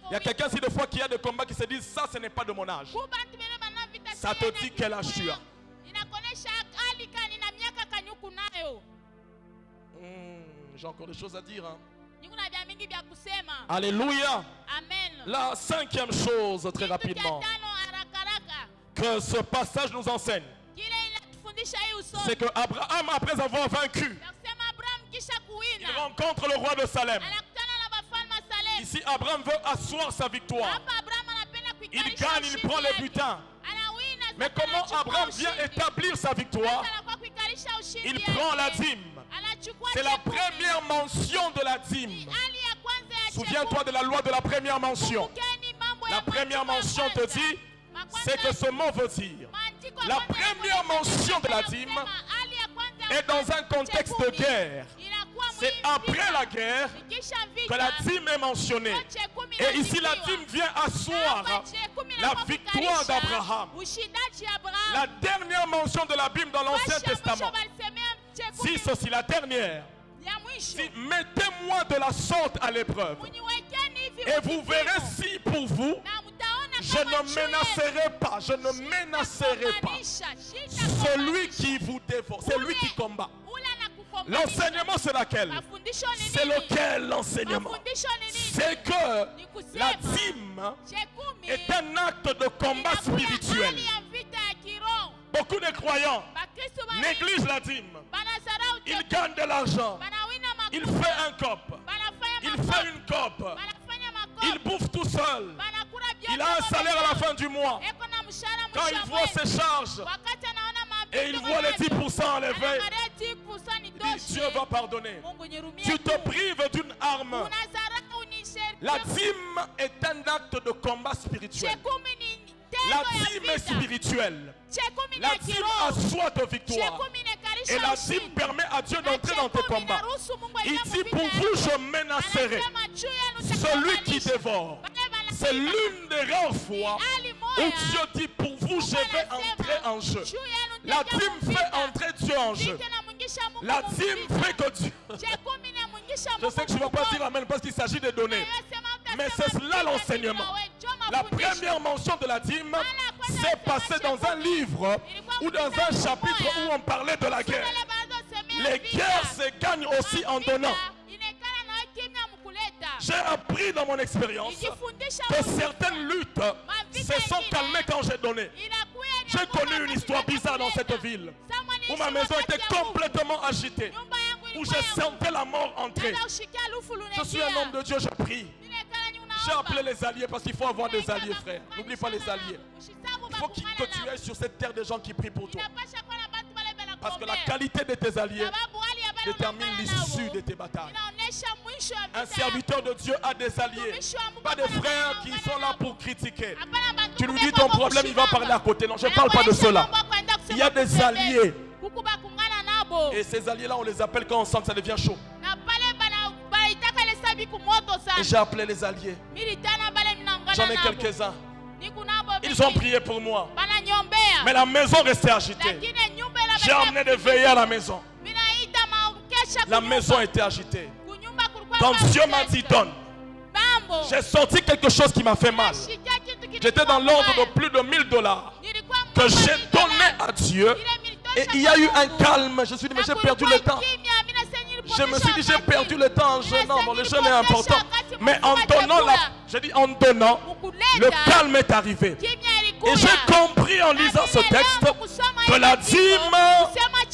Il y a quelqu'un ici des fois qui a des combats qui se disent ça ce n'est pas de mon âge. Ça te dit quel âge tu as. J'ai encore des choses à dire. Hein. Alléluia. La 5e chose, très rapidement, que ce passage nous enseigne, c'est que Abraham, après avoir vaincu, il rencontre le roi de Salem. Ici, Abraham veut asseoir sa victoire. Il gagne, il prend le butin. Mais comment Abraham vient établir sa victoire? Il prend la dîme. C'est la première mention de la dîme. Souviens-toi de la loi de la première mention. La première mention te dit, c'est que ce mot veut dire. La première mention de la dîme est dans un contexte de guerre. C'est après la guerre que la dîme est mentionnée. Et ici, la dîme vient asseoir la victoire d'Abraham. La dernière mention de la Bible dans l'Ancien Testament. Si ceci, la dernière. Si, mettez-moi de la sorte à l'épreuve. Et vous verrez si pour vous, je ne menacerai pas. Je ne menacerai pas celui qui vous dévore. C'est lui qui combat. L'enseignement, c'est laquelle? C'est lequel l'enseignement? C'est que la dîme est un acte de combat spirituel. Beaucoup de croyants négligent la dîme. Ils gagnent de l'argent. Ils font un cop. Il fait une cop. Il bouffe tout seul. Il a un salaire à la fin du mois. Quand il voit ses charges, Et il voit les 10% enlevés. Il dit, Dieu va pardonner. Tu te prives d'une arme. La dîme est un acte de combat spirituel. La dîme est spirituelle. La dîme assoit de victoire. Et la dîme permet à Dieu d'entrer dans tes combats. Il dit, pour vous, je menacerai celui qui dévore. C'est l'une des rares fois où Dieu dit, pour vous, je vais entrer en jeu. La dîme fait entrer Dieu en jeu. La dîme fait que Dieu... Je sais que je ne vais pas dire amen parce qu'il s'agit de donner. Mais c'est cela l'enseignement. La première mention de la dîme s'est passée dans un livre ou dans un chapitre où on parlait de la guerre. Les guerres se gagnent aussi en donnant. J'ai appris dans mon expérience que certaines luttes se sont calmées quand j'ai donné. J'ai connu une histoire bizarre dans cette ville où ma maison était complètement agitée, où je sentais la mort entrer. Je suis un homme de Dieu, je prie. J'ai appelé les alliés parce qu'il faut avoir des alliés, frère. N'oublie pas les alliés. Il faut que tu ailles sur cette terre des gens qui prient pour toi. Parce que la qualité de tes alliés détermine l'issue de tes batailles. Un serviteur de Dieu a des alliés, pas des frères qui sont là pour critiquer. Tu lui dis ton problème, il va parler à côté. Non, je ne parle pas de cela. Il y a des alliés. Et ces alliés-là, on les appelle quand on sent que ça devient chaud. Et j'ai appelé les alliés. J'en ai quelques-uns. Ils ont prié pour moi. Mais la maison restait agitée. J'ai emmené des veillées à la maison. La maison était agitée. Quand Dieu m'a dit donne, j'ai senti quelque chose qui m'a fait mal. J'étais dans l'ordre de plus de $1000 que j'ai donné à Dieu. Et il y a eu un calme. Je me suis dit, mais j'ai perdu le temps. Je me suis dit, j'ai perdu le temps en jeûnant. Bon, le jeûne est important. Mais en donnant, en donnant, le calme est arrivé. Et j'ai compris en lisant ce texte que la dîme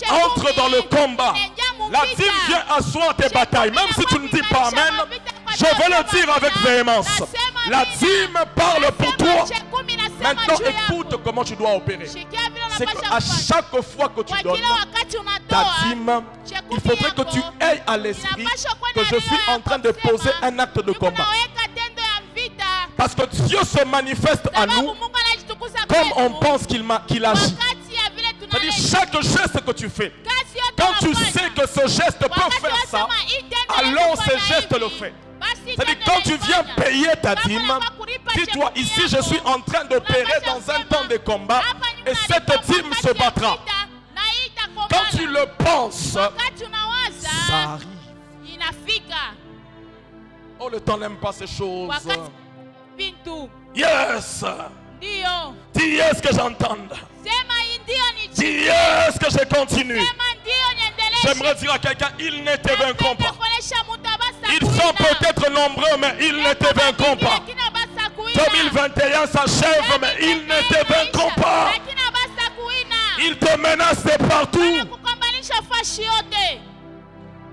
entre dans le combat. La dîme vient asseoir tes batailles. Même si tu ne dis pas amen, je vais le dire avec véhémence. La dîme parle pour toi. Maintenant, écoute comment tu dois opérer. C'est qu'à chaque fois que tu donnes ta dîme, il faudrait que tu aies à l'esprit que je suis en train de poser un acte de combat. Parce que Dieu se manifeste à nous comme on pense qu'il agit. C'est-à-dire chaque geste que tu fais, quand tu sais que ce geste peut faire ça, alors ce geste le fait. C'est-à-dire quand tu viens payer ta dîme, dis-toi ici je suis en train d'opérer dans un temps de combat et cette dîme se battra. Quand tu le penses, ça arrive. Oh, le temps n'aime pas ces choses. Yes. Dis yes que j'entende. Dis yes que je continue. J'aimerais dire à quelqu'un, ils ne te vaincront pas. Ils sont peut-être nombreux, mais ils ne te vaincront pas. 2021 s'achève, mais ils ne te vaincront pas. Ils te menacent de partout.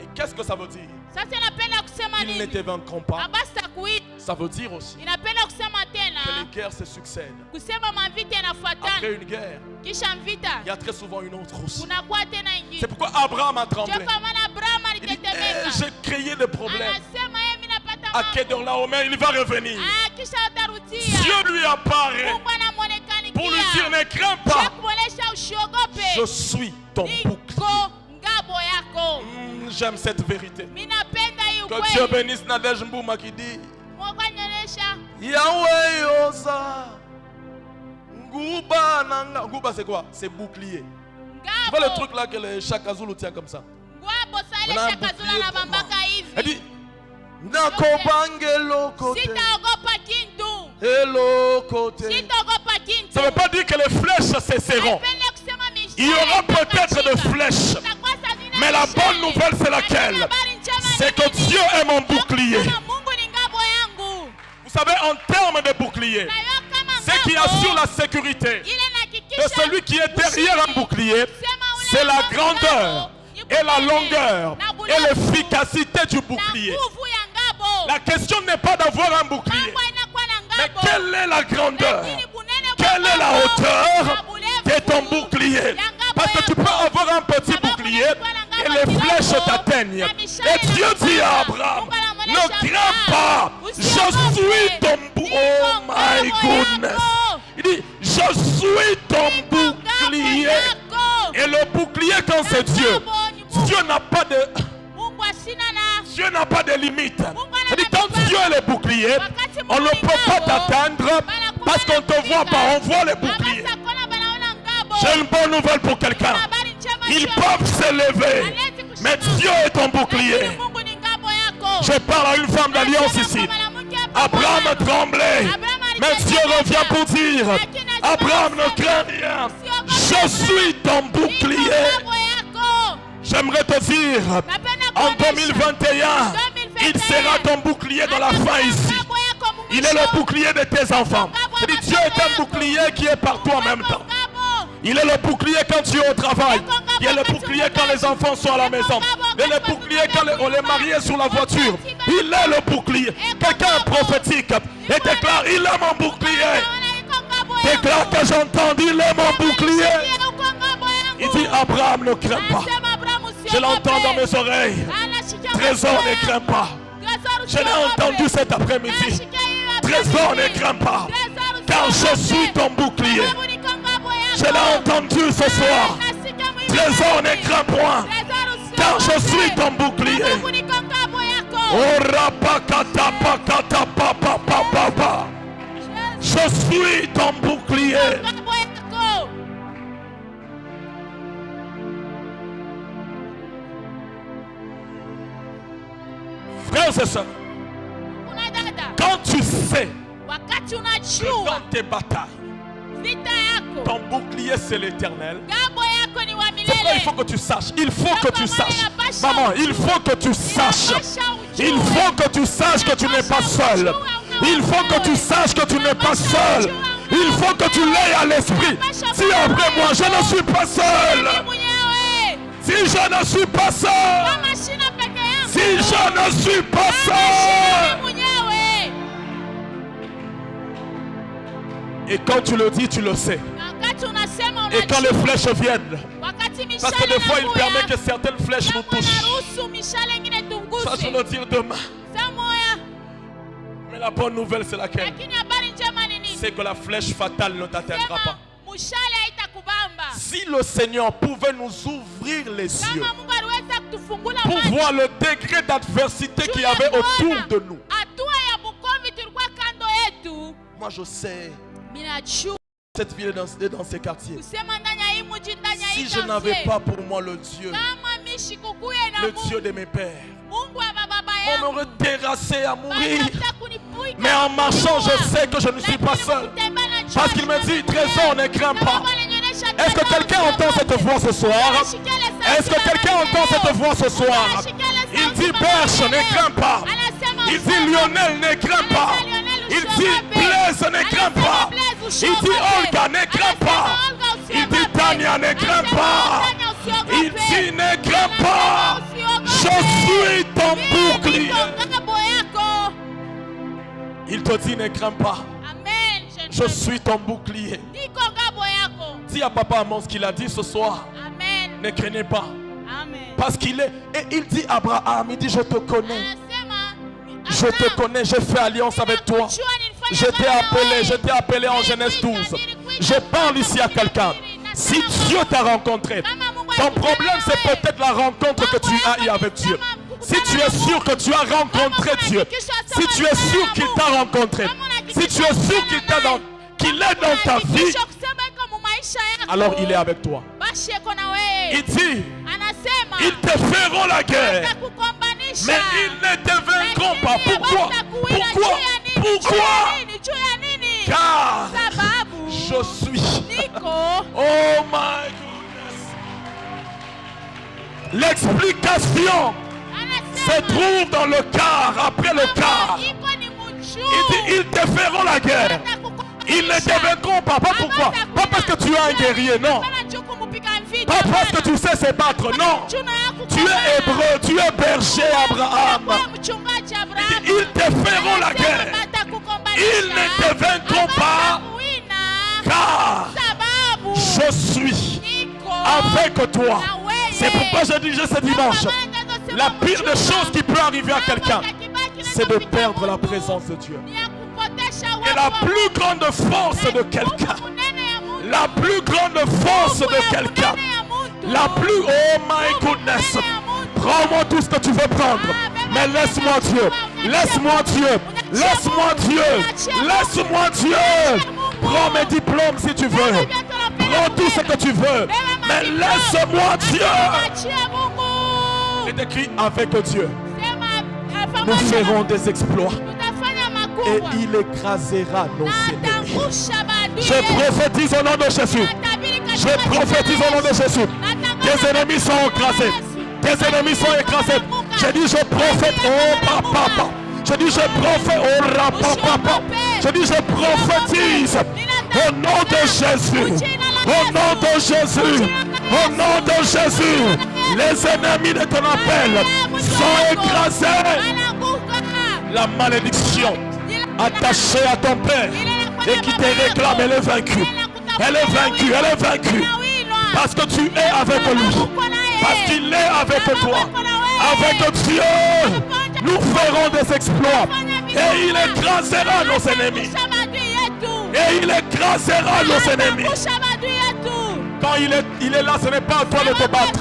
Et qu'est-ce que ça veut dire? Ils ne te vaincront pas. Ça veut dire aussi que les guerres se succèdent. Après une guerre, il y a très souvent une autre aussi. C'est pourquoi Abraham a tremblé. Il dit, j'ai créé des problèmes. À Kedorlaomer, il va revenir. Dieu lui apparaît pour lui dire, ne crains pas. Je suis ton bouclier. J'aime cette vérité. Que Dieu bénisse Nadège Mbouma qui dit Yahweh Osa Ngouba Nanga. Ngouba c'est quoi? C'est bouclier. Tu vois le truc là que le Chaka Zulu tient comme ça. Elle dit Nakobangelo côté. Hello côté. Ça ne veut pas dire que les flèches cesseront. Il y aura peut-être des flèches. Mais la bonne nouvelle c'est laquelle? C'est que Dieu est mon bouclier. Vous savez, en termes de bouclier, ce qui assure la sécurité de celui qui est derrière un bouclier, c'est la grandeur et la longueur et l'efficacité du bouclier. La question n'est pas d'avoir un bouclier, mais quelle est la grandeur, quelle est la hauteur de ton bouclier? Parce que tu peux avoir un petit bouclier et les flèches t'atteignent. Et Dieu dit à Abraham, ne crains pas, je suis ton bouclier. Oh my goodness. Il dit, je suis ton bouclier. Et le bouclier, quand c'est Dieu, Dieu n'a pas de... Dieu n'a pas de limite. C'est-à-dire, quand Dieu est le bouclier, on ne peut pas t'atteindre parce qu'on ne te voit pas, on voit le bouclier. J'ai une bonne nouvelle pour quelqu'un. Ils peuvent s'élever, mais Dieu est ton bouclier. Je parle à une femme d'alliance ici. Abraham tremblait, mais Dieu revient pour dire, Abraham ne craint rien, je suis ton bouclier. J'aimerais te dire, en 2021, il sera ton bouclier dans la fin ici. Il est le bouclier de tes enfants. Dieu est un bouclier qui est partout en même temps. Il est le bouclier quand tu es au travail. Il est le bouclier quand les enfants sont à la maison. Il est le bouclier quand on les mariés sur la voiture. Il est le bouclier. Quelqu'un est prophétique et déclare, il est mon bouclier. Déclare que j'entends, il est mon bouclier. Il dit, Abraham ne craint pas. Je l'entends dans mes oreilles. Trésor ne craint pas. Je l'ai entendu cet après-midi. Trésor ne craint pas. Car je suis ton bouclier. Je l'ai entendu ce soir. Trésor ne craint point. Car je suis ton bouclier. Je suis ton bouclier. Frères et sœurs, quand tu sais que dans tes batailles, ton bouclier c'est l'Éternel, c'est pourquoi il faut que tu saches. Il faut que tu saches. Maman, il faut que tu saches. Il faut que tu saches que tu n'es pas seul. Il faut que tu saches que tu n'es pas seul. Il faut que tu l'aies à l'esprit. Si après moi, je ne suis pas seul. Si je ne suis pas seul. Si je ne suis pas seul. Et quand tu le dis, tu le sais. Et quand les flèches viennent, parce que des fois il permet que certaines flèches nous touchent. Ça je le dire demain. Mais la bonne nouvelle c'est laquelle? C'est que la flèche fatale ne t'atteindra pas. Si le Seigneur pouvait nous ouvrir les yeux pour voir le degré d'adversité qu'il y avait autour de nous. Moi je sais, cette ville est dans ces quartiers. Si je n'avais pas pour moi le Dieu de mes pères, on m'aurait terrassé à mourir. Mais en marchant, je sais que je ne suis pas seul. Parce qu'il me dit, Trésor, ne crains pas. Est-ce que quelqu'un entend cette voix ce soir? Est-ce que quelqu'un entend cette voix ce soir? Il dit, Berche, ne crains pas. Il dit, Lionel, ne crains pas. Il dit, Blaise, ne crains pas. Il dit, Olga, ne crains pas. Il dit, Tania, ne crains pas. Il dit, ne crains pas. Je suis ton bouclier. Il te dit, ne crains pas. Je suis ton bouclier. Dis à papa Amon ce qu'il a dit ce soir. Ne craignez pas. Parce qu'il est. Et il dit à Abraham, il dit, je te connais. Je te connais, j'ai fait alliance avec toi. Je t'ai appelé en Genèse 12. Je parle ici à quelqu'un. Si Dieu t'a rencontré, ton problème c'est peut-être la rencontre que tu as eu avec Dieu. Si tu es sûr que tu as rencontré Dieu, si tu es sûr qu'il t'a rencontré, si tu es sûr qu'il est dans ta vie, alors il est avec toi. Il dit, ils te feront la guerre, mais ils ne te vaincront pas. Pourquoi? Car je suis. Oh my goodness. L'explication se trouve dans le car, après le car. Il dit, ils te feront la guerre. Ils ne te vaincront pas. Pas pourquoi? Pas parce que tu es un guerrier, non. Pas parce que tu sais se battre, non. Tu es hébreu, tu es berger, Abraham. Ils te feront la guerre. Ils ne te vaincront pas. Car je suis avec toi. C'est pourquoi je dis ce dimanche, la pire des choses qui peut arriver à quelqu'un, c'est de perdre la présence de Dieu. Et la plus grande force de quelqu'un, la plus grande force de quelqu'un, la plus, oh my goodness, prends-moi tout ce que tu veux prendre, mais laisse-moi Dieu, laisse-moi Dieu, laisse-moi Dieu, laisse-moi Dieu. Prends mes diplômes si tu veux, prends tout ce que tu veux, mais laisse-moi Dieu. Il est écrit avec Dieu, nous ferons des exploits et il écrasera nos ennemis. Je prophétise au nom de Jésus. Je prophétise au nom de Jésus. Tes ennemis sont écrasés. Tes ennemis sont écrasés. Je dis je prophète, oh papa. Je dis je prophète, oh rapapa. Je dis je prophétise au nom de Jésus. Au nom de Jésus. Au nom de Jésus. Les ennemis de ton appel sont écrasés. La malédiction attachée à ton père et qui te réclame, elle est vaincue. Elle est vaincue, elle est vaincue. Parce que tu es avec lui. Parce qu'il est avec toi. Avec Dieu, nous ferons des exploits. Et il écrasera nos ennemis. Et il écrasera nos ennemis. Quand il est là, ce n'est pas à toi de te battre.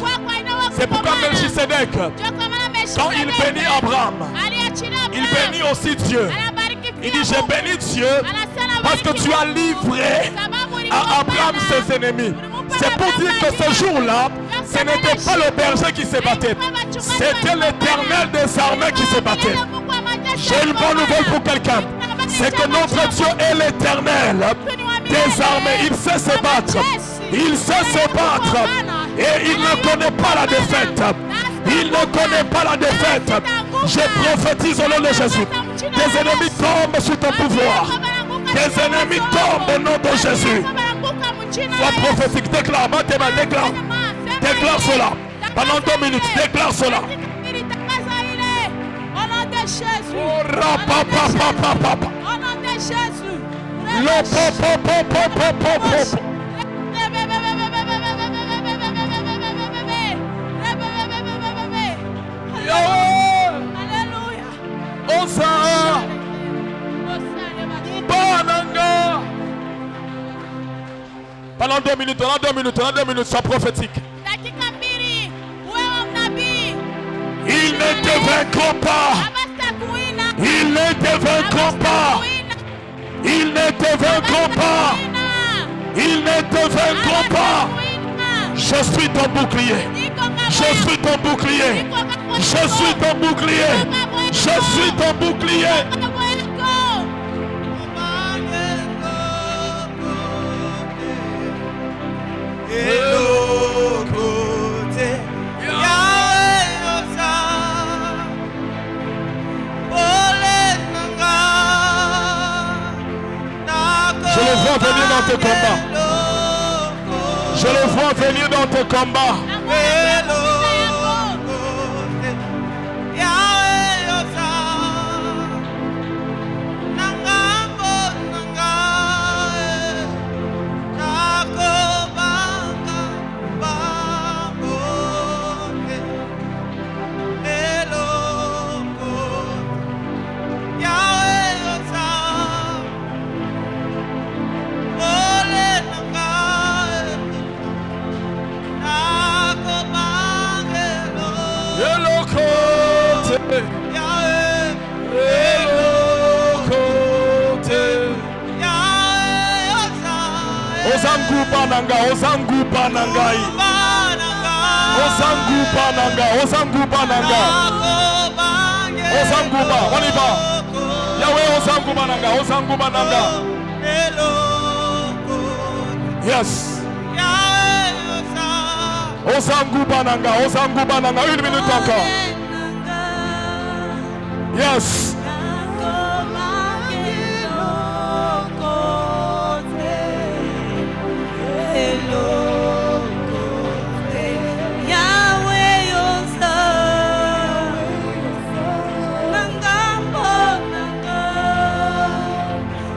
C'est pourquoi Melchisedec, quand il bénit Abraham, il bénit aussi Dieu. Il dit, j'ai béni Dieu parce que tu as livré à Abraham ses ennemis. C'est pour dire que ce jour-là, ce n'était pas le berger qui se battait. C'était l'Éternel des armées qui se battait. J'ai une bonne nouvelle pour quelqu'un. C'est que notre Dieu est l'Éternel des armées. Il sait se battre. Il sait se battre. Et il ne connaît pas la défaite. Il ne connaît pas la défaite. Je prophétise au nom de Jésus. Tes ennemis tombent sous ton pouvoir. Tes ennemis tombent au nom de Jésus. Sois prophétique. Déclare. Déclare. Déclare cela. Pendant 2 minutes. Déclare cela. Au nom de Jésus. Au nom de Jésus. Alléluia. Hosanna. Bananga. Pendant 2 minutes, sois prophétique. Ils ne te vaincront pas. Ils ne te vaincront pas. Ils ne te vaincront pas. Ils ne te vaincront pas. Je suis ton bouclier. Je suis ton bouclier. Je suis ton bouclier. Je suis ton bouclier. Je le vois venir dans tes combats. Je le vois venir dans tes combats. Ozanguba nanga, ozanguba nangai. Ozanguba nanga, ozanguba nanga. Ozanguba, on y va. Yahweh, ozanguba nanga, ozanguba nanga. Yes. Ozanguba nanga, ozanguba nanga. 1 minute encore. Yes.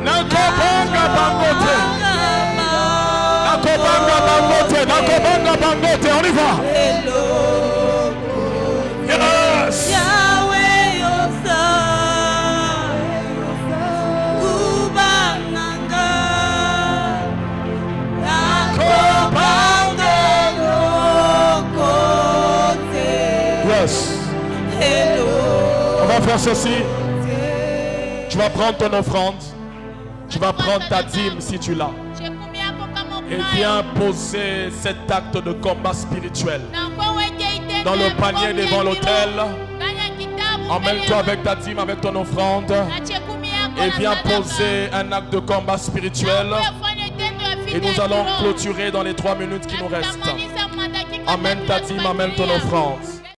Nakobanga Bangote, on y va. Yes. Yahweh Yosa, Kubananga, Nakobande Lokote. Yes. Hello. On va faire ceci. Tu vas prendre ton offrande. Tu vas prendre ta dîme si tu l'as. Et viens poser cet acte de combat spirituel dans le panier devant l'autel. Emmène-toi avec ta dîme, avec ton offrande. Et viens poser un acte de combat spirituel. Et nous allons clôturer dans les 3 minutes qui nous restent. Amène ta dîme, amène ton offrande.